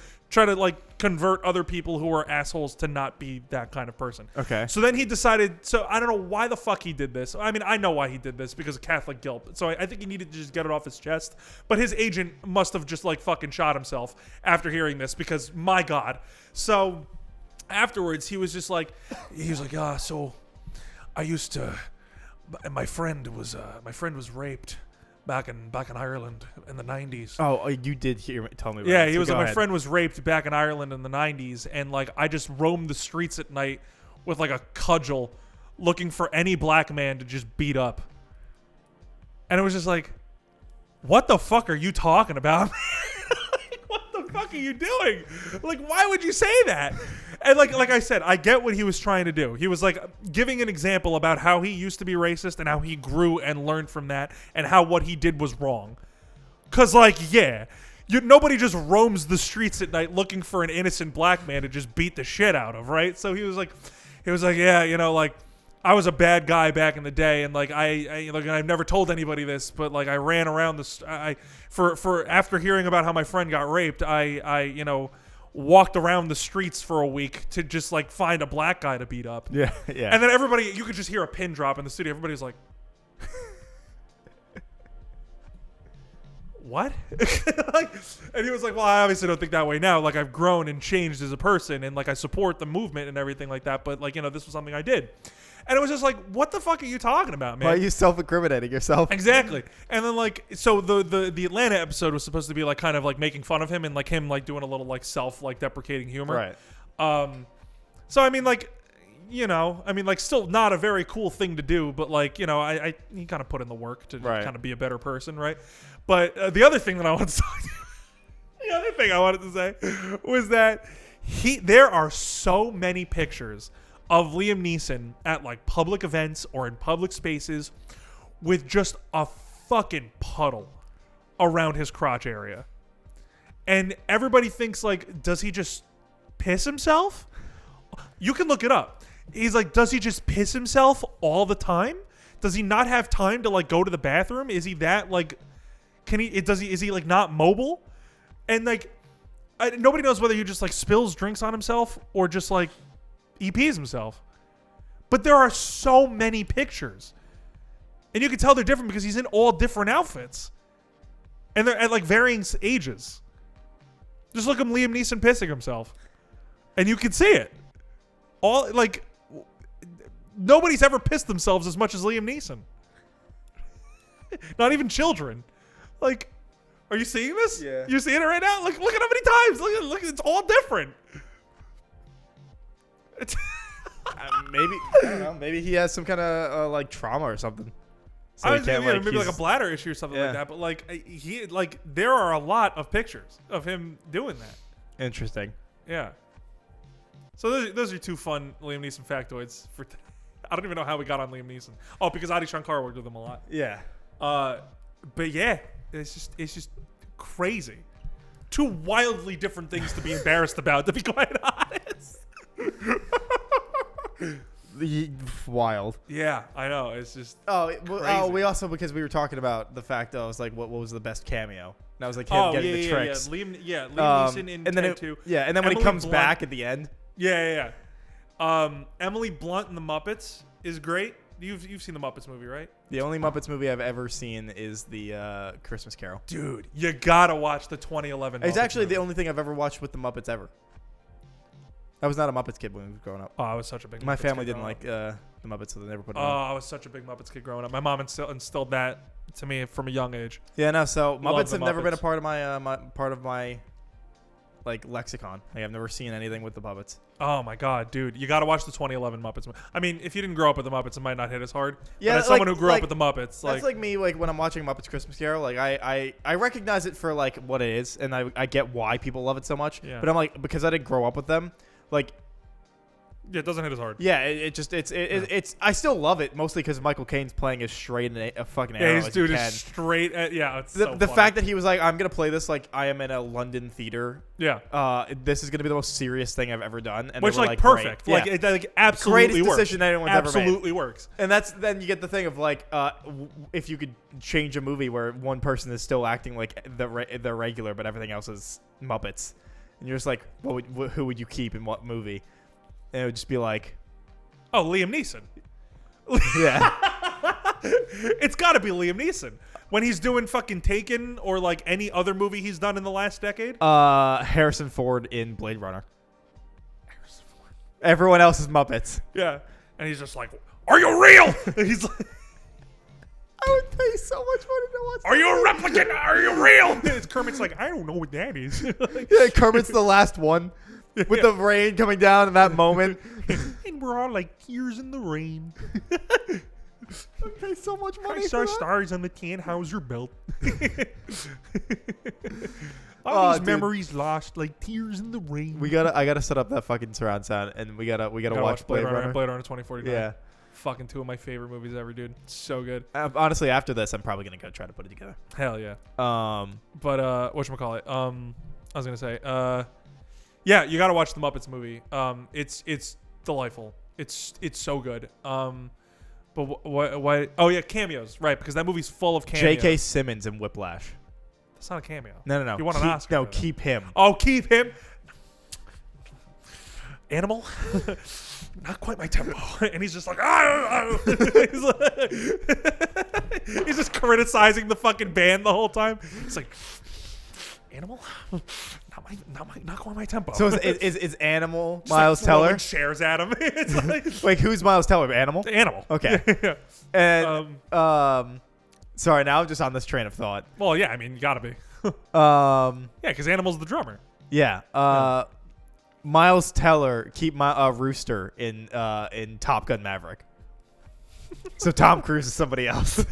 like convert other people who are assholes to not be that kind of person. Okay. So then he decided, so I don't know why the fuck he did this. I mean, I know why he did this, because of Catholic guilt. So I think he needed to just get it off his chest. But his agent must have just like fucking shot himself after hearing this, because my God. So afterwards he was like, so I used to, my friend was raped back in Ireland in the 90s. Oh, you did tell me about Yeah, it, he so was go like, my ahead. friend was raped back in Ireland in the 90s, and like I just roamed the streets at night with like a cudgel looking for any black man to just beat up. And it was just like, what the fuck are you talking about? What the fuck are you doing? Like, why would you say that? And like I said, I get what he was trying to do. He was like giving an example about how he used to be racist and how he grew and learned from that, and how what he did was wrong. Cause like, yeah, nobody just roams the streets at night looking for an innocent black man to just beat the shit out of, right? So he was like, yeah, you know, like I was a bad guy back in the day, and like I've never told anybody this, but like I ran around for after hearing about how my friend got raped, I you know, walked around the streets for a week to just like find a black guy to beat up. Yeah. And then everybody, you could just hear a pin drop in the studio. Everybody's like, what? And he was like, well, I obviously don't think that way now. Like, I've grown and changed as a person, and like I support the movement and everything like that. But like, you know, this was something I did. And it was just like, what the fuck are you talking about, man? Why are you self-incriminating yourself? Exactly. And then like, so the Atlanta episode was supposed to be like kind of like making fun of him and like him like doing a little like self like deprecating humor. Right. So I mean, like, you know, I mean, like, still not a very cool thing to do, but like, you know, he kind of put in the work to Right. kind of be a better person, right? But the other thing that I wanted to the other thing I wanted to say was that there are so many pictures of Liam Neeson at like public events or in public spaces with just a fucking puddle around his crotch area. And everybody thinks like, does he just piss himself? You can look it up. He's like, does he just piss himself all the time? Does he not have time to like go to the bathroom? Is he that like, is he like not mobile? And like, nobody knows whether he just like spills drinks on himself or just like he pees himself. But there are so many pictures. And you can tell they're different because he's in all different outfits. And they're at like varying ages. Just look at Liam Neeson pissing himself. And you can see it. All like, nobody's ever pissed themselves as much as Liam Neeson. Not even children. Like, are you seeing this? Yeah. You're seeing it right now? Look at how many times. Look, it's all different. Maybe I don't know. Maybe he has some kind of like trauma or something. So I he was can't, thinking like, maybe like a he's- bladder issue or something Yeah. like that. But like there are a lot of pictures of him doing that. Interesting. Yeah. So those are two fun Liam Neeson factoids. I don't even know how we got on Liam Neeson. Oh, because Adi Shankar worked with him a lot. Yeah. But yeah, it's just crazy. Two wildly different things to be embarrassed about, to be quite honest. Wild. Yeah, I know. It's just Oh, we also, because we were talking about the fact that I was like, what was the best cameo? And I was like, him getting the tricks. Liam Neeson in and then Ted 2. Yeah, and then when Emily he comes Blunt- back at the end. Yeah. Emily Blunt in the Muppets is great. You've seen the Muppets movie, right? The only Muppets movie I've ever seen is the Christmas Carol. Dude, you gotta watch the 2011 It's Muppets actually movie. the only thing I've ever watched with the Muppets ever. I was not a Muppets kid when I was growing up. Oh, I was such a big My Muppets family kid didn't growing like up. the Muppets, so they never put it Oh, on. I was such a big Muppets kid growing up. My mom instilled that to me from a young age. Yeah, no. So Love Muppets the have never been a Muppets. part of my like lexicon. Like, I've never seen anything with the puppets. Oh my god, dude! You got to watch the 2011 Muppets. I mean, if you didn't grow up with the Muppets, it might not hit as hard. Yeah, but as like- someone who grew like- up with the Muppets, That's like me, like when I'm watching Muppets Christmas Carol, like I recognize it for like what it is, and I get why people love it so much. Yeah. But I'm like, because I didn't grow up with them, like Yeah, it doesn't hit as hard. Yeah, it's I still love it mostly because Michael Caine's playing as straight a fucking arrow Yeah, as dude he is can. straight at It's The so the funny. fact that he was like, I'm gonna play this like I am in a London theater. Yeah. This is gonna be the most serious thing I've ever done, and Which they were like great. perfect. Yeah. Like it like absolutely Greatest works. decision anyone's ever made. Absolutely works. And then you get the thing of like, if you could change a movie where one person is still acting like the regular, but everything else is Muppets, and you're just like, who would you keep in what movie? And it would just be like, Oh, Liam Neeson. yeah, It's got to be Liam Neeson when he's doing fucking Taken or like any other movie he's done in the last decade. Harrison Ford in Blade Runner. Everyone else is Muppets. Yeah, and he's just like, "Are you real?" And he's like, I would pay so much money to watch. "Are you a replicant? Are you real?" And Kermit's like, "I don't know what that is." Yeah, Kermit's the last one with the rain coming down in that moment. And we're all like tears in the rain. I would pay so much money. I saw for that. stars on the Tannhauser belt. Oh, All these dude. memories lost like tears in the rain. I gotta set up that fucking surround sound, and we gotta watch Blade Runner. Blade Runner 2049. Yeah. Fucking two of my favorite movies ever, dude. So good. Honestly, after this, I'm probably gonna go try to put it together. Hell yeah. But Whatchamacallit? I was gonna say, yeah, you gotta watch the Muppets movie. It's delightful. It's so good. But what? Oh yeah, cameos, right? Because that movie's full of cameos. J.K. Simmons in Whiplash. That's not a cameo. No. You want an Oscar? No, for that. keep him. Oh, keep him. Animal. Not quite my tempo. And he's just like, he's, like he's just criticizing the fucking band the whole time. He's like, Animal? Not quite my tempo. So is Animal Just Miles like throwing Teller? shares at him. It's like, Like, who's Miles Teller? Animal? Animal. Okay. Yeah. And sorry, now I'm just on this train of thought. Well, yeah, I mean, you gotta be. Yeah, because Animal's the drummer. Yeah. Miles Teller keep my Rooster in Top Gun Maverick. So Tom Cruise is somebody else.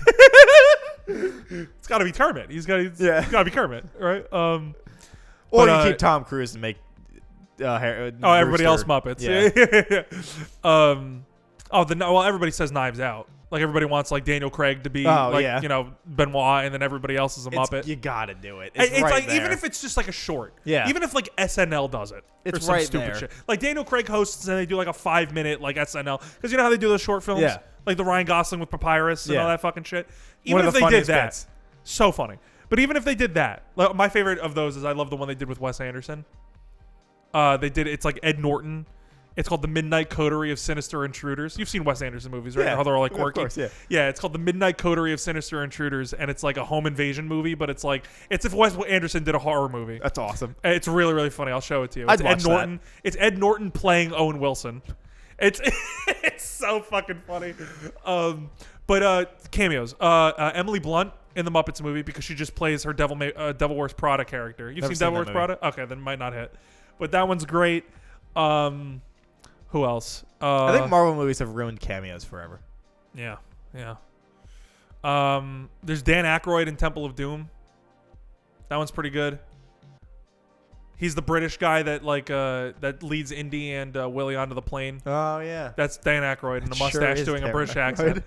It's gotta be Kermit. He's gotta be Kermit, right? Or But, you keep Tom Cruise and make everybody Rooster. else Muppets. Yeah. Well, everybody says Knives Out. Like everybody wants like Daniel Craig to be Benoit, and then everybody else is a Muppet. You gotta do it. It's right like there. even if it's just like a short. Yeah. Even if like SNL does it. It's or some right stupid there. shit. Like Daniel Craig hosts and they do like a 5-minute like SNL because you know how they do those short films. Yeah. Like the Ryan Gosling with Papyrus and Yeah. all that fucking shit. One Even of if the they did funniest that, bits. so funny. But even if they did that, like, my favorite of those is I love the one they did with Wes Anderson. It's like Ed Norton. It's called The Midnight Coterie of Sinister Intruders. You've seen Wes Anderson movies, right? Yeah, How they're all like of quirky. course, yeah. Yeah, it's called The Midnight Coterie of Sinister Intruders, and it's like a home invasion movie, but it's if Wes Anderson did a horror movie. That's awesome. It's really, really funny. I'll show it to you. I'd It's watch Ed Norton. It's Ed Norton playing Owen Wilson. It's it's so fucking funny. But cameos. Emily Blunt in the Muppets movie because she just plays her Devil Wears Prada character. You've Never seen seen Devil that Wears movie. Prada? Okay, then it might not hit. But that one's great. Who else? I think Marvel movies have ruined cameos forever. Yeah. There's Dan Aykroyd in Temple of Doom. That one's pretty good. He's the British guy that leads Indy and Willie onto the plane. Oh yeah. That's Dan Aykroyd in the Sure mustache is doing a Dan British Aykroyd.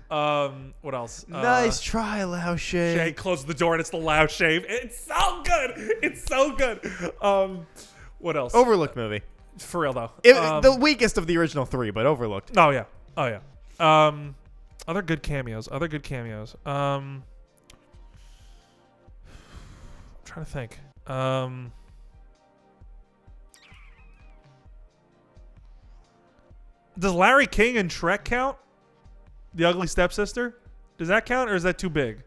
accent. What else? Nice try, Lao Shay Shay. closes the door and it's the loud shave. It's so good. It's so good. What else? Overlooked movie. For real though. The weakest of the original three, but overlooked. Oh yeah. Other good cameos. I'm trying to think. Does Larry King in Shrek count? The Ugly Stepsister? Does that count, or is that too big?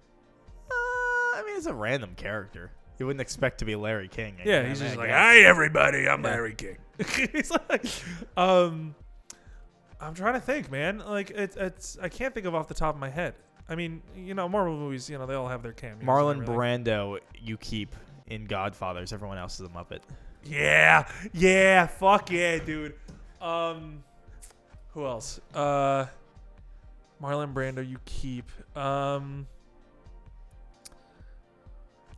I mean, it's a random character. You wouldn't expect to be Larry King. Yeah, he's just like, "Hi, everybody, I'm Larry King." He's like, I'm trying to think, man. Like, it's I can't think of off the top of my head. I mean, Marvel movies, they all have their cameos. Marlon Brando, you keep in Godfathers. Everyone else is a Muppet. Yeah, fuck yeah, dude. Who else? Marlon Brando, you keep.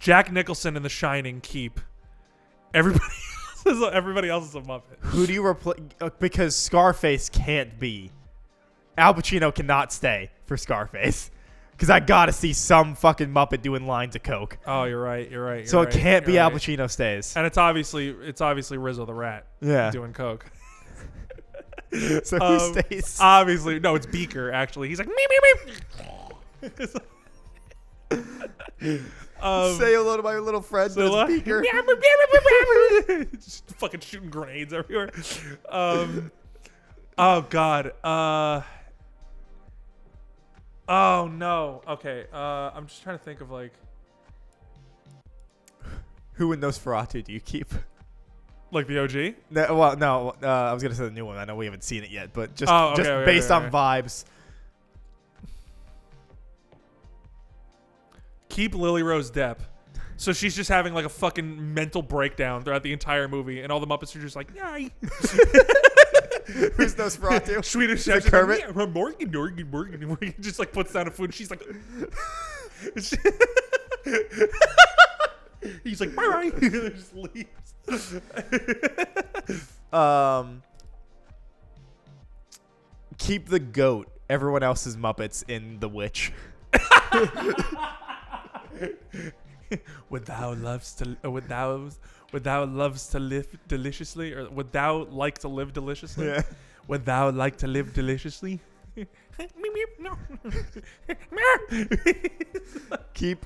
Jack Nicholson in The Shining, keep. Everybody else. So everybody else is a Muppet. Who do you replace? Because Scarface can't be. Al Pacino cannot stay for Scarface. Because I gotta see some fucking Muppet doing lines of coke. Oh, you're right. You're right. So it can't be Al Pacino stays. And it's obviously Rizzo the Rat. Yeah. Doing coke. So who stays? Obviously, no, it's Beaker. Actually, he's like me. Say hello to my little friend, So but it's Beaker. Just fucking shooting grenades everywhere. Oh God. Oh no. Okay. I'm just trying to think of like Who in Nosferatu do you keep? the OG. No, well, no. I was gonna say the new one. I know we haven't seen it yet, but just Okay, based on vibes. Keep Lily Rose Depp. So she's just having like a fucking mental breakdown throughout the entire movie, and all the Muppets are just like, yay. Who's Nosferatu? Swedish Is it chef. Kermit? Like, yeah, Morgan. Just like puts down a food, and she's like, he's like, bye. Just leaves. Keep the goat. Everyone else is Muppets in The Witch. Would thou loves to live deliciously, or would thou like to live deliciously? Yeah. Would thou like to live deliciously? No. Keep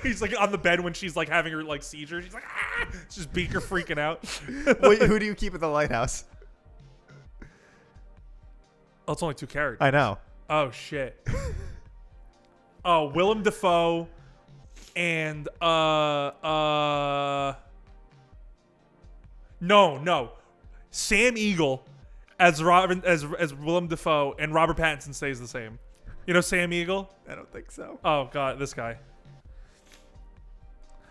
He's like on the bed when she's like having her like seizure. She's like, ah! It's just Beaker freaking out. Wait, who do you keep at the lighthouse? Oh, it's only 2 characters. I know. Oh shit. Oh, Willem Dafoe and no. Sam Eagle as Robin as Willem Dafoe, and Robert Pattinson stays the same. You know Sam Eagle? I don't think so. Oh god, this guy.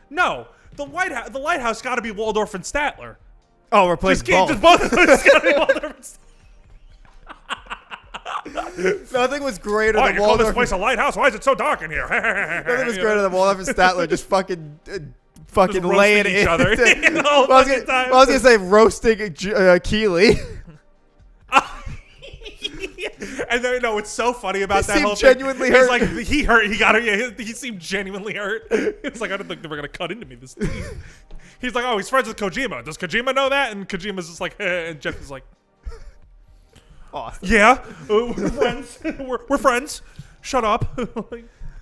No, the lighthouse got to be Waldorf and Statler. Oh, replace both. Just both of them got to be Waldorf and Statler. Nothing was greater Oh, than you call this Waldorf. place a lighthouse? Why is it so dark in here? Nothing was greater than Waldorf and Statler just fucking laying roasting it each other. I was gonna say roasting Keeley. And then, no, what's so funny about He that whole seemed thing? genuinely He's hurt. like, he hurt. He got it. He seemed genuinely hurt. It's like, I didn't think they were gonna cut into me. This. He's like, oh, he's friends with Kojima. Does Kojima know that? And Kojima's just like, and Jeff is like, Awesome. yeah, we're friends. we're friends. Shut up.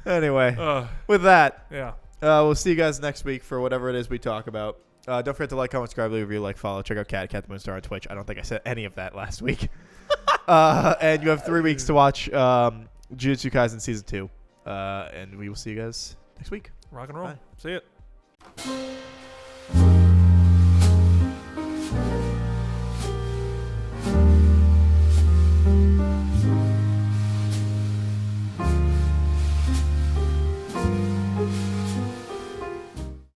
Anyway, with that, Yeah. we'll see you guys next week for whatever it is we talk about. Don't forget to like, comment, subscribe, leave a review, follow, check out Cat the Moonstar on Twitch. I don't think I said any of that last week. And you have 3 weeks to watch Jujutsu Kaisen Season 2. And we will see you guys next week. Rock and roll. Bye. See it.